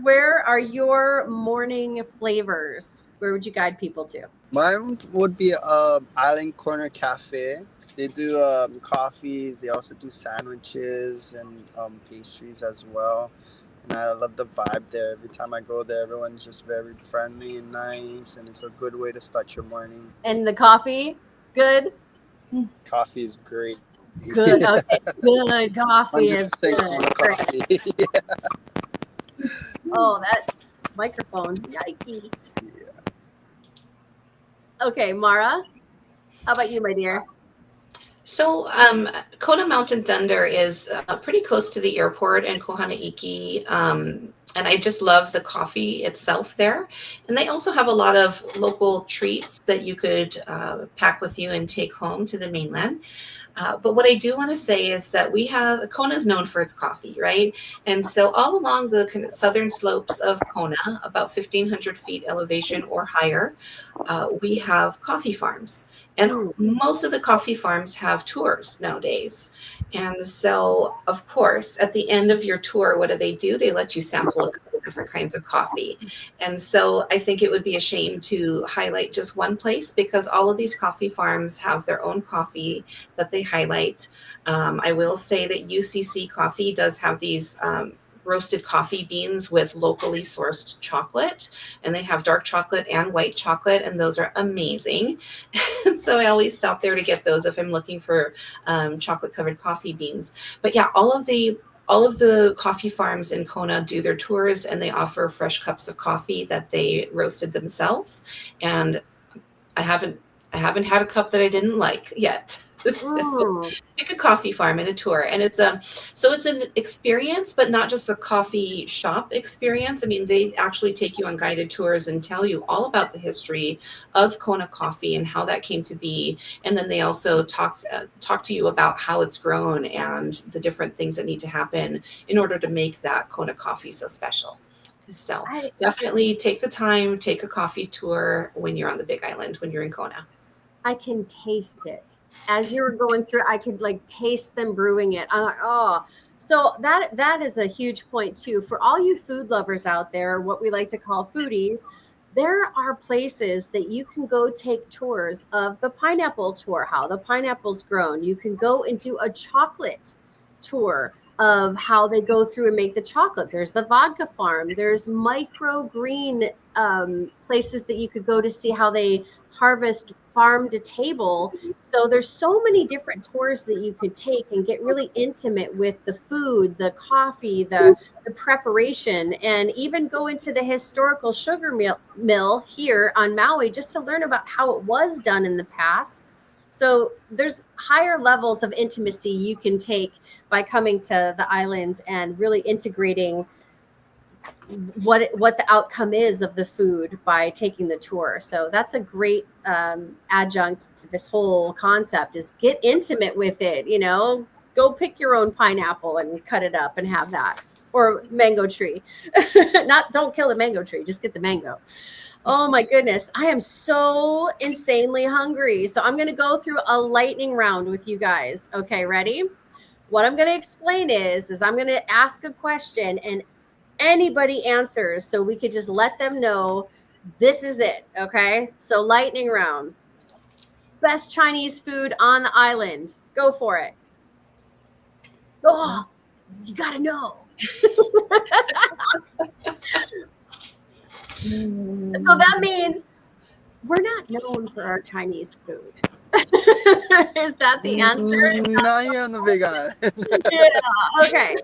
where are your morning flavors? Where would you guide people to? Mine would be Island Corner Cafe. They do coffees. They also do sandwiches and pastries as well. And I love the vibe there. Every time I go there, everyone's just very friendly and nice, and it's a good way to start your morning. And the coffee, good. Coffee is great. Good. Okay. Good coffee is 100% good. Kona Great. coffee. Yeah. Oh, that's microphone. Yikes. Yeah. Okay, Mara, how about you, my dear? So Kona Mountain Thunder is pretty close to the airport and Kohanaiki. And I just love the coffee itself there. And they also have a lot of local treats that you could pack with you and take home to the mainland. But what I do want to say is that Kona is known for its coffee, right? And so all along the kind of southern slopes of Kona, about 1,500 feet elevation or higher, we have coffee farms. And most of the coffee farms have tours nowadays. And so, of course, at the end of your tour, what do? They let you sample a couple different kinds of coffee. And so I think it would be a shame to highlight just one place because all of these coffee farms have their own coffee that they highlight. I will say that UCC Coffee does have these roasted coffee beans with locally sourced chocolate, and they have dark chocolate and white chocolate, and those are amazing. So I always stop there to get those if I'm looking for chocolate covered coffee beans. But yeah, all of the coffee farms in Kona do their tours, and they offer fresh cups of coffee that they roasted themselves. And I haven't had a cup that I didn't like yet. So, pick a coffee farm and a tour, and it's an experience, but not just a coffee shop experience. I mean, they actually take you on guided tours and tell you all about the history of Kona coffee and how that came to be, and then they also talk to you about how it's grown and the different things that need to happen in order to make that Kona coffee so special. So definitely take the time, take a coffee tour when you're on the Big Island, when you're in Kona. I can taste it. As you were going through, I could like taste them brewing it. I'm like, oh, so that is a huge point too. For all you food lovers out there, what we like to call foodies, there are places that you can go take tours of the pineapple tour, how the pineapple's grown. You can go and do a chocolate tour of how they go through and make the chocolate. There's the vodka farm. There's microgreen places that you could go to see how they harvest farm to table. So there's so many different tours that you could take and get really intimate with the food, the coffee, the preparation, and even go into the historical sugar mill here on Maui just to learn about how it was done in the past. So there's higher levels of intimacy you can take by coming to the islands and really integrating what the outcome is of the food by taking the tour. So that's a great adjunct to this whole concept is get intimate with it, go pick your own pineapple and cut it up and have that, or mango tree. Don't kill the mango tree, just get the mango. Oh my goodness, I am so insanely hungry. So I'm going to go through a lightning round with you guys. Okay, ready? What I'm going to explain is I'm going to ask a question and anybody answers, so we could just let them know this is it. Okay, so lightning round. Best Chinese food on the island. Go for it. Oh, you got to know. So that means we're not known for our Chinese food. Is that the answer? Not here on the Big Island. Yeah. Okay.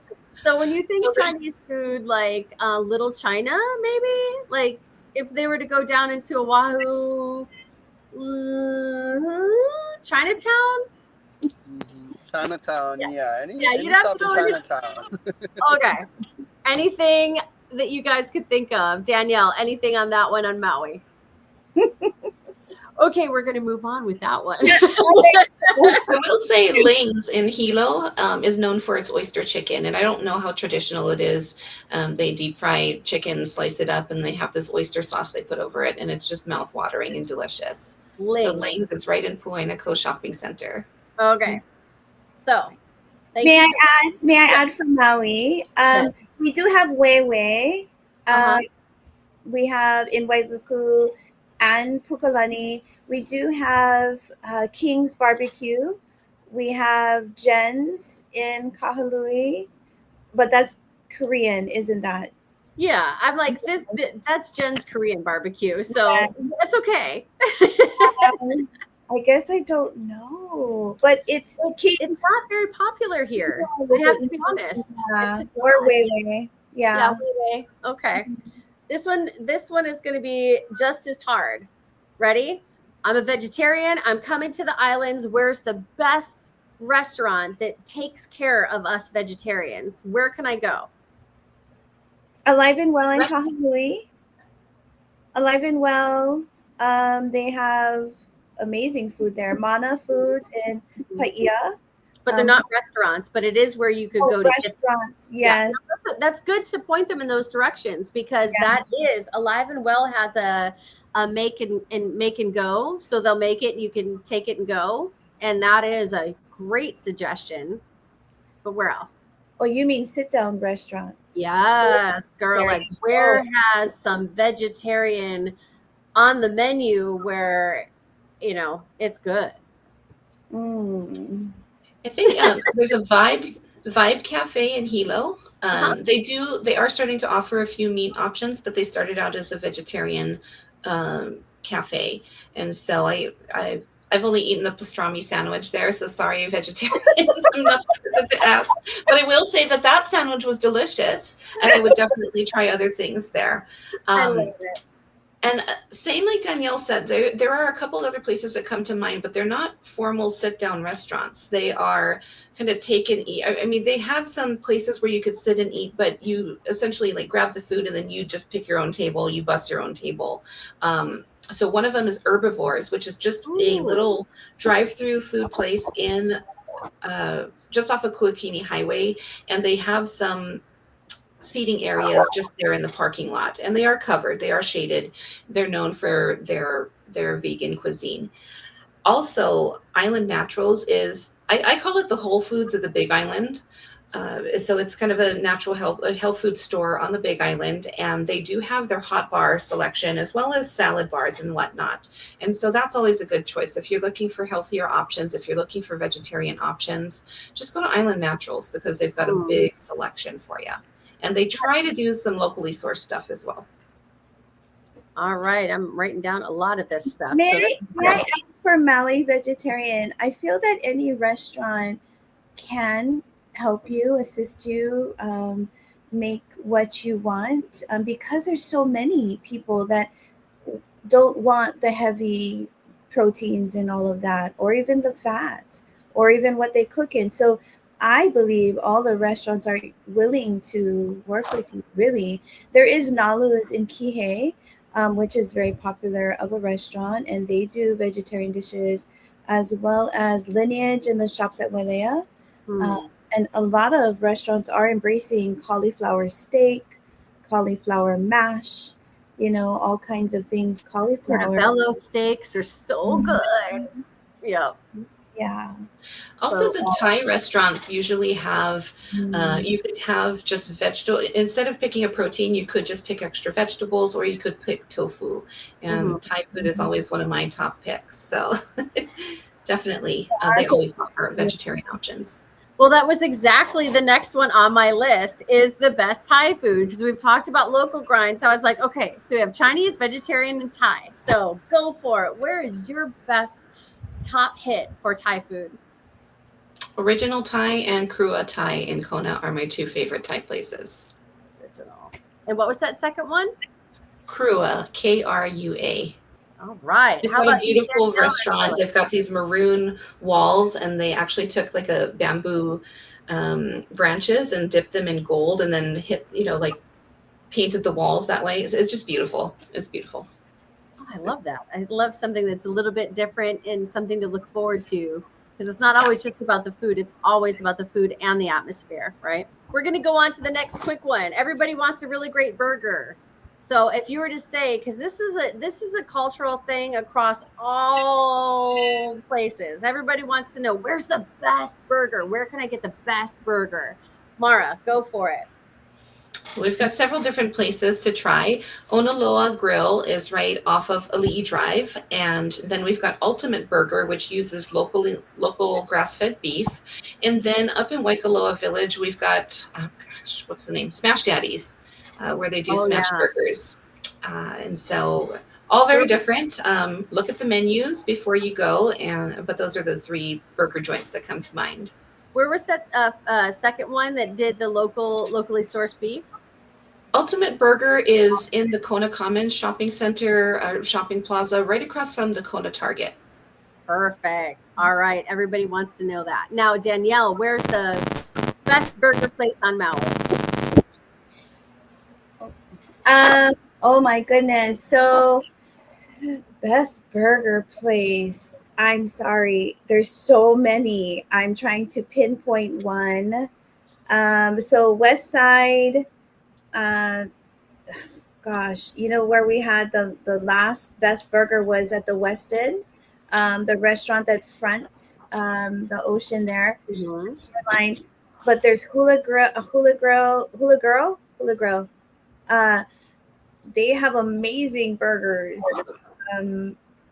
So when you think Chinese food, like Little China, maybe, like if they were to go down into Oahu, Chinatown. Chinatown, yeah. Any you'd have shop to in go Chinatown. Okay. Anything that you guys could think of, Danielle? Anything on that one on Maui? Okay, we're going to move on with that one. I will say Ling's in Hilo is known for its oyster chicken, and I don't know how traditional it is. They deep fry chicken, slice it up, and they have this oyster sauce they put over it, and it's just mouth-watering and delicious. So Ling's is right in Puainako Shopping Center. Okay. So, may I add from Maui? We do have Weiwei. We have in Wailuku and Pukalani. We do have King's Barbecue. We have Jen's in Kahului, but that's Korean, isn't that? Yeah, I'm like this. That's Jen's Korean barbecue, so that's okay. I guess I don't know, but it's not very popular here. I have to be honest. Or Weiwei. Yeah. Weiwei. Okay. This one is going to be just as hard. Ready? I'm a vegetarian. I'm coming to the islands. Where's the best restaurant that takes care of us vegetarians? Where can I go? Alive and Well in Kahului. Alive and Well. They have amazing food there. Mana Foods in Paia. But they're not restaurants, but it is where you could go to restaurants. Yes. Yeah, that's good to point them in those directions, because that is Alive and Well has a make and go. So they'll make it, you can take it and go. And that is a great suggestion. But where else? Oh, you mean sit down restaurants? Yes, girl. Like where has some vegetarian on the menu where, it's good? I think there's a Vibe Cafe in Hilo. They are starting to offer a few meat options, but they started out as a vegetarian cafe. And so I've only eaten the pastrami sandwich there, so sorry, vegetarians. I'm not the person to ask. But I will say that sandwich was delicious, and I would definitely try other things there. I love it. And same like Danielle said, there are a couple other places that come to mind, but they're not formal sit-down restaurants. They are kind of take and eat. I mean, they have some places where you could sit and eat, but you essentially like grab the food and then you just pick your own table. You bus your own table. So one of them is Herbivores, which is just a little drive-through food place in just off of Kuakini Highway, and they have some seating areas just there in the parking lot, and they are covered, they are shaded. They're known for their vegan cuisine. Also, Island Naturals is, I call it the Whole Foods of the Big Island. So it's kind of a natural health food store on the Big Island, and they do have their hot bar selection as well as salad bars and whatnot. And so that's always a good choice. If you're looking for healthier options, if you're looking for vegetarian options, just go to Island Naturals because they've got a big selection for you. And they try to do some locally sourced stuff as well. All right. I'm writing down a lot of this stuff. May I ask for Maui vegetarian? I feel that any restaurant can help you, assist you, make what you want, because there's so many people that don't want the heavy proteins and all of that, or even the fat, or even what they cook in. So I believe all the restaurants are willing to work with you, really. There is Nalu's in Kihei, which is very popular of a restaurant, and they do vegetarian dishes, as well as Lineage and the shops at Wailea. Hmm. And a lot of restaurants are embracing cauliflower steak, cauliflower mash, all kinds of things. Cauliflower. Portobello steaks are so good. Yeah. Yeah. Also, So, the Thai restaurants usually have, you could have just vegetable, instead of picking a protein, you could just pick extra vegetables or you could pick tofu. mhm. And Thai food is always one of my top picks. So definitely, they So always offer vegetarian options. Well, that was exactly the next one on my list is the best Thai food because we've talked about local grind. So I was like, okay, so we have Chinese, vegetarian, and Thai. So go for it. Where is your best top hit for Thai food? Original Thai and Krua Thai in Kona are my two favorite Thai places. Original. And what was that second one? Krua, Krua. All right. It's How got a about you, beautiful Danielle? restaurant. They've got these maroon walls, and they actually took like a bamboo branches and dipped them in gold, and then like painted the walls that way. It's just beautiful. It's beautiful. Oh, I love that. I love something that's a little bit different and something to look forward to because it's not always just about the food. It's always about the food and the atmosphere, right? We're going to go on to the next quick one. Everybody wants a really great burger. So if you were to say, because this is a cultural thing across all places, everybody wants to know where's the best burger? Where can I get the best burger? Mara, go for it. We've got several different places to try. Onaloa Grill is right off of Ali'i Drive, and then we've got Ultimate Burger, which uses local grass-fed beef. And then up in Waikoloa Village, we've got what's the name? Smash Daddies, where they do smash burgers. And so all very different. Look at the menus before you go, but those are the three burger joints that come to mind. Where was that second one that did the locally sourced beef? Ultimate Burger is in the Kona Commons shopping center, shopping plaza, right across from the Kona Target. Perfect. All right. Everybody wants to know that. Now, Danielle, where's the best burger place on Maui? Oh my goodness. So best burger place. I'm sorry. There's so many. I'm trying to pinpoint one. So West Side, gosh, where we had the last best burger was at the Westin, the restaurant that fronts the ocean there. Mm-hmm. But there's Hula Girl. They have amazing burgers,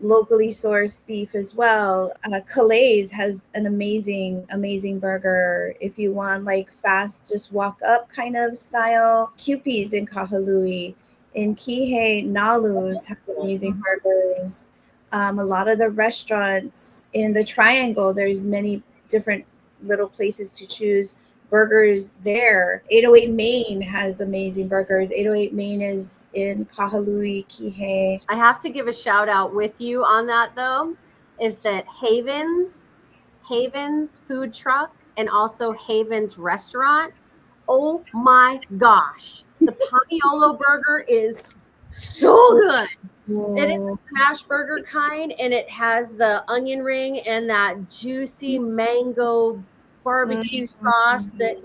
locally sourced beef as well. Calais has an amazing burger. If you want like fast, just walk up kind of style. Kewpie's in Kahului. In Kihei, Nalu's has amazing burgers. A lot of the restaurants in the Triangle, there's many different little places to choose burgers there. 808 Main has amazing burgers. 808 Main is in Kahului, Kihei. I have to give a shout out with you on that though, is that Haven's food truck and also Haven's restaurant. Oh my gosh. The Paniolo burger is so good. It is a smash burger kind, and it has the onion ring and that juicy mango barbecue sauce that,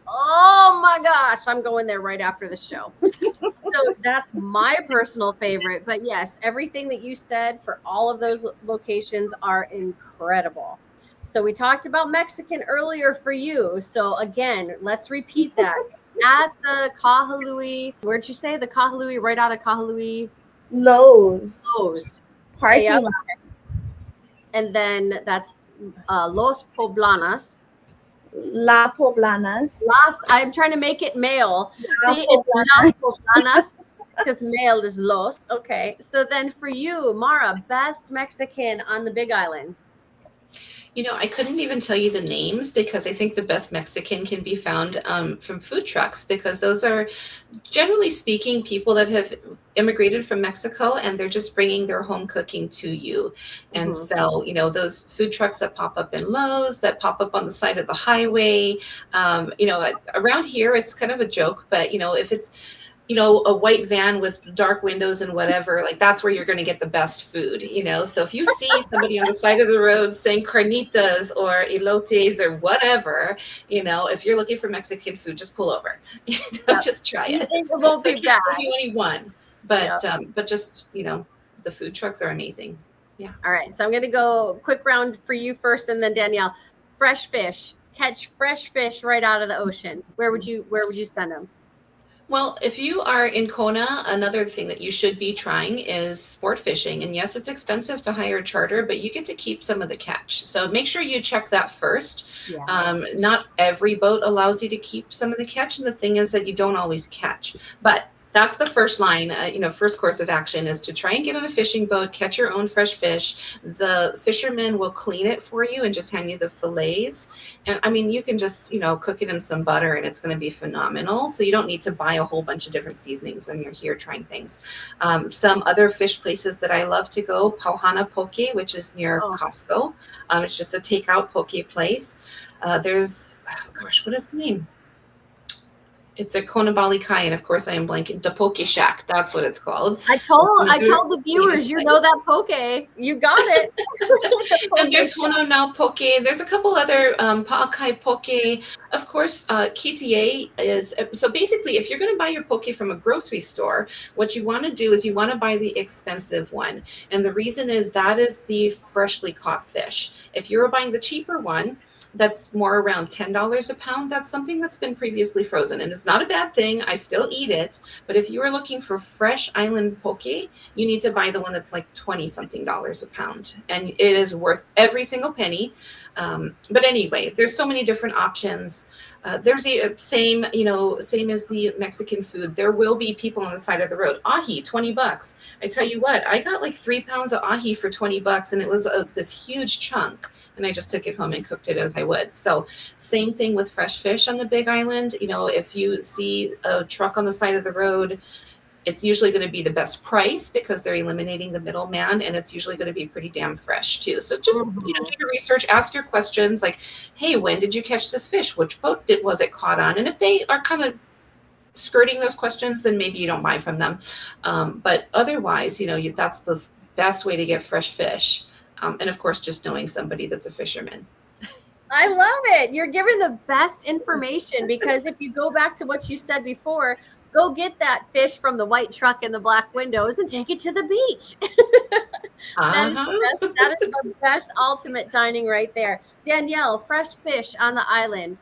oh my gosh, I'm going there right after the show. So that's my personal favorite. But yes, everything that you said for all of those locations are incredible. So we talked about Mexican earlier for you. So again, let's repeat that. At the Kahului, where'd you say the Kahului, right out of Kahului? Lowe's. Parking lot. And then that's Los Poblanas. La Poblanas. I'm trying to make it male. See, it's Las Poblanas because male is Los. Okay. So then for you, Mara, best Mexican on the Big Island. I couldn't even tell you the names because I think the best Mexican can be found from food trucks, because those are, generally speaking, people that have immigrated from Mexico and they're just bringing their home cooking to you. And so, those food trucks that pop up in Lowe's, that pop up on the side of the highway, around here, it's kind of a joke, but if it's a white van with dark windows and whatever, like that's where you're going to get the best food, So if you see somebody on the side of the road saying carnitas or elotes or whatever, if you're looking for Mexican food, just pull over. Just try it. It won't So be bad. Give you any one, but just the food trucks are amazing. Yeah. All right, so I'm going to go quick round for you first, and then Danielle. Fresh fish, catch fresh fish right out of the ocean. Where would you send them? Well, if you are in Kona, another thing that you should be trying is sport fishing. And yes, it's expensive to hire a charter, but you get to keep some of the catch. So make sure you check that first. Yeah. Not every boat allows you to keep some of the catch. And the thing is that you don't always catch. But that's the first line, first course of action is to try and get on a fishing boat, catch your own fresh fish. The fishermen will clean it for you and just hand you the fillets. And I mean, you can just, cook it in some butter and it's going to be phenomenal. So you don't need to buy a whole bunch of different seasonings when you're here trying things. Some other fish places that I love to go, Pauhana Poke, which is near Costco. It's just a takeout poke place. There's, what is the name? It's a Kona Bali Kai, and of course I am blanking. The Poke Shack, that's what it's called. I told the viewers, that poke. You got it. And there's Hononau Poke. There's a couple other Pa'akai Poke. Of course, KTA is, so basically if you're going to buy your poke from a grocery store, what you want to do is you want to buy the expensive one. And the reason is that is the freshly caught fish. If you're buying the cheaper one, that's more around $10 a pound. That's something that's been previously frozen, and it's not a bad thing. I still eat it, but if you are looking for fresh island poke, you need to buy the one that's like $20-something a pound, and it is worth every single penny. But anyway, there's so many different options. There's the same as the Mexican food. There will be people on the side of the road. Ahi, $20. I tell you what, I got like 3 pounds of ahi for $20, and it was this huge chunk. And I just took it home and cooked it as I would. So same thing with fresh fish on the Big Island. If you see a truck on the side of the road, it's usually going to be the best price because they're eliminating the middleman, and it's usually going to be pretty damn fresh too. So just do your research, ask your questions like, hey, when did you catch this fish? Which boat was it caught on? And if they are kind of skirting those questions, then maybe you don't buy from them. But otherwise, that's the best way to get fresh fish. And of course, just knowing somebody that's a fisherman. I love it. You're giving the best information because if you go back to what you said before, go get that fish from the white truck in the black windows and take it to the beach. That is the best ultimate dining right there. Danielle, fresh fish on the island.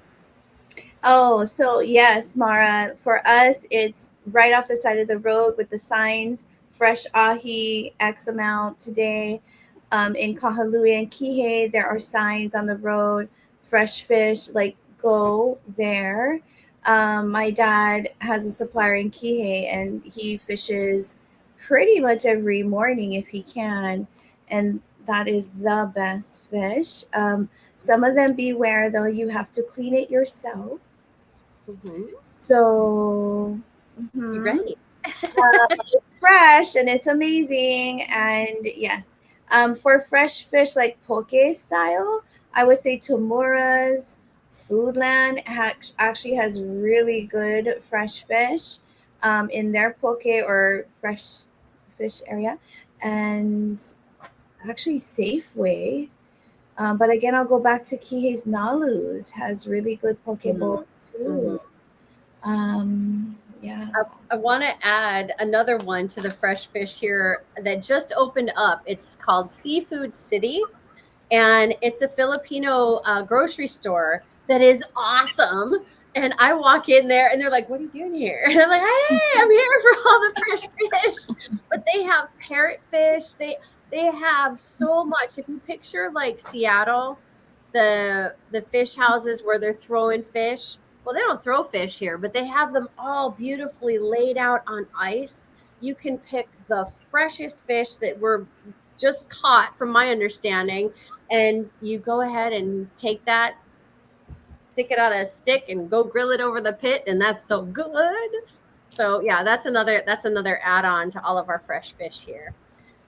Oh, so yes, Mara, for us, it's right off the side of the road with the signs, fresh ahi, X amount today. In Kahului and Kihei, there are signs on the road, fresh fish, like go there. My dad has a supplier in Kihei, and he fishes pretty much every morning if he can. And that is the best fish. Some of them, beware though, you have to clean it yourself. So you ready? It's fresh and it's amazing. And yes. For fresh fish like poke style, I would say Tomura's Foodland actually has really good fresh fish in their poke or fresh fish area. And actually Safeway. But again, I'll go back to Kihei's Nalu's has really good poke bowls too. Yeah. I want to add another one to the fresh fish here that just opened up. It's called Seafood City, and it's a Filipino grocery store that is awesome. And I walk in there and they're like, what are you doing here? And I'm like, hey, I'm here for all the fresh fish. But they have parrotfish. They have so much. If you picture like Seattle, the fish houses where they're throwing fish, well, they don't throw fish here, but they have them all beautifully laid out on ice. You can pick the freshest fish that were just caught, from my understanding, and you go ahead and take that, stick it on a stick, and go grill it over the pit, and that's so good. So yeah, that's another add-on to all of our fresh fish here.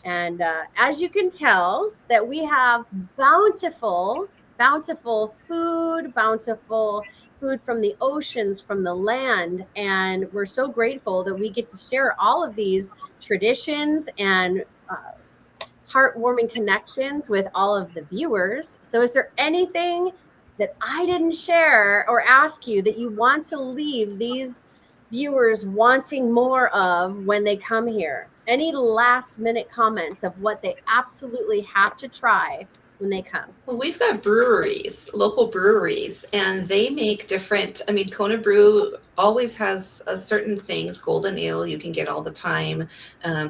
And as you can tell, that we have bountiful food, bountiful food from the oceans, from the land. And we're so grateful that we get to share all of these traditions and heartwarming connections with all of the viewers. So is there anything that I didn't share or ask you that you want to leave these viewers wanting more of when they come here? Any last minute comments of what they absolutely have to try when they come? Well, we've got breweries, local breweries, and they make different. I mean, Kona Brew always has certain things. Golden Ale you can get all the time.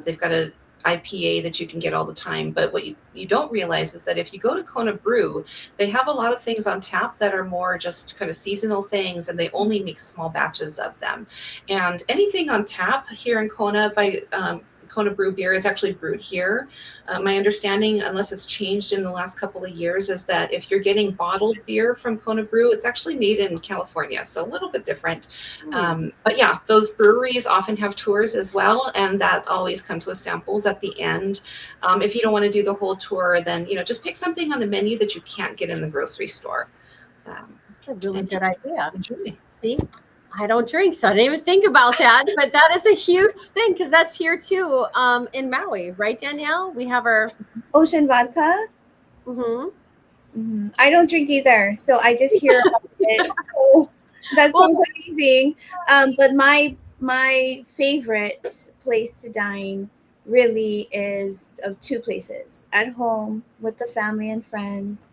They've got a IPA that you can get all the time. But what you don't realize is that if you go to Kona Brew, they have a lot of things on tap that are more just kind of seasonal things, and they only make small batches of them. And anything on tap here in Kona by Kona Brew beer is actually brewed here. My understanding, unless it's changed in the last couple of years, is that if you're getting bottled beer from Kona Brew, it's actually made in California, so a little bit different. But yeah, those breweries often have tours as well, and that always comes with samples at the end. If you don't want to do the whole tour, then just pick something on the menu that you can't get in the grocery store. That's a really good idea. Enjoy. See, I don't drink, so I didn't even think about that. But that is a huge thing because that's here too in Maui, right, Danielle? We have our Ocean vodka. I don't drink either, so I just hear about it. So that sounds amazing. But my favorite place to dine really is of two places: at home with the family and friends,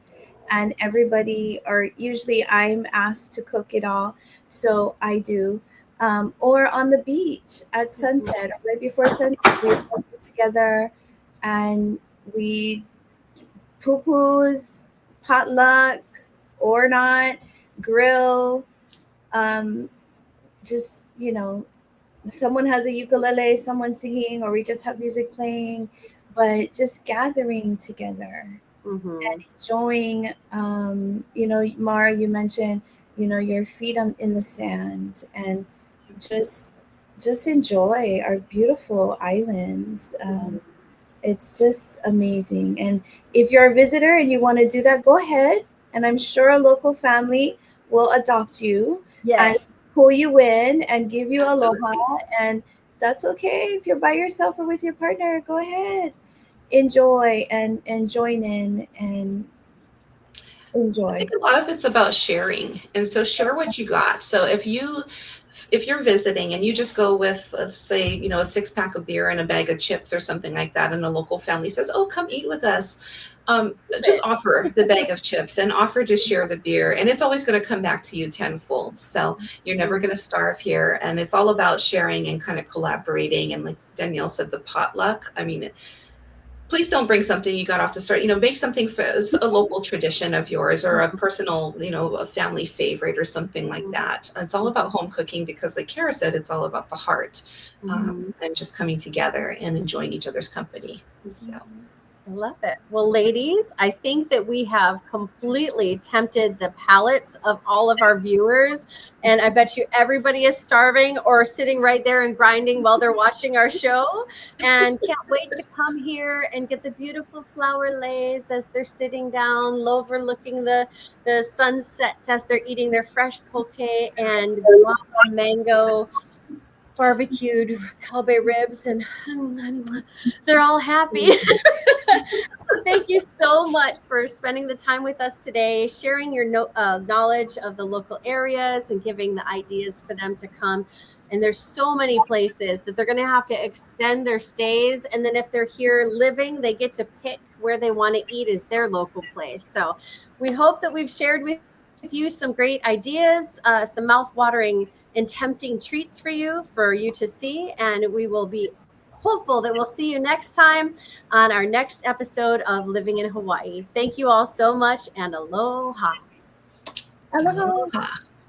and everybody, or usually I'm asked to cook it all, so I do. Or on the beach at sunset, right before sunset, we all get together and we poo-poos, potluck or not, grill. Just, someone has a ukulele, someone singing, or we just have music playing, but just gathering together. And enjoying, Mara, you mentioned, your feet in the sand, and just enjoy our beautiful islands. It's just amazing. And if you're a visitor and you want to do that, go ahead. And I'm sure a local family will adopt you and pull you in and give you aloha. And that's okay. If you're by yourself or with your partner, go ahead. Enjoy and join in and enjoy. I think a lot of it's about sharing, and so share what you got. So if you're visiting and you just go with, let's say, a 6-pack of beer and a bag of chips or something like that, and a local family says, "Oh, come eat with us," just offer the bag of chips and offer to share the beer, and it's always going to come back to you tenfold. So you're never going to starve here, and it's all about sharing and kind of collaborating. And like Danielle said, the potluck. I mean, please don't bring something you got off the start. Make something for a local tradition of yours, or a personal, a family favorite or something like that. It's all about home cooking because, like Kara said, it's all about the heart and just coming together and enjoying each other's company. So. I love it. Well, ladies, I think that we have completely tempted the palates of all of our viewers. And I bet you everybody is starving or sitting right there and grinding while they're watching our show, and can't wait to come here and get the beautiful flower lays as they're sitting down, overlooking the sunsets as they're eating their fresh poke and guava mango barbecued Kalbe ribs, and they're all happy. So thank you so much for spending the time with us today, sharing your knowledge of the local areas and giving the ideas for them to come. And there's so many places that they're going to have to extend their stays. And then if they're here living, they get to pick where they want to eat as their local place. So we hope that we've shared with you some great ideas, some mouth-watering and tempting treats for you to see. And we will be hopeful that we'll see you next time on our next episode of Living in Hawaii. Thank you all so much, and aloha. Aloha.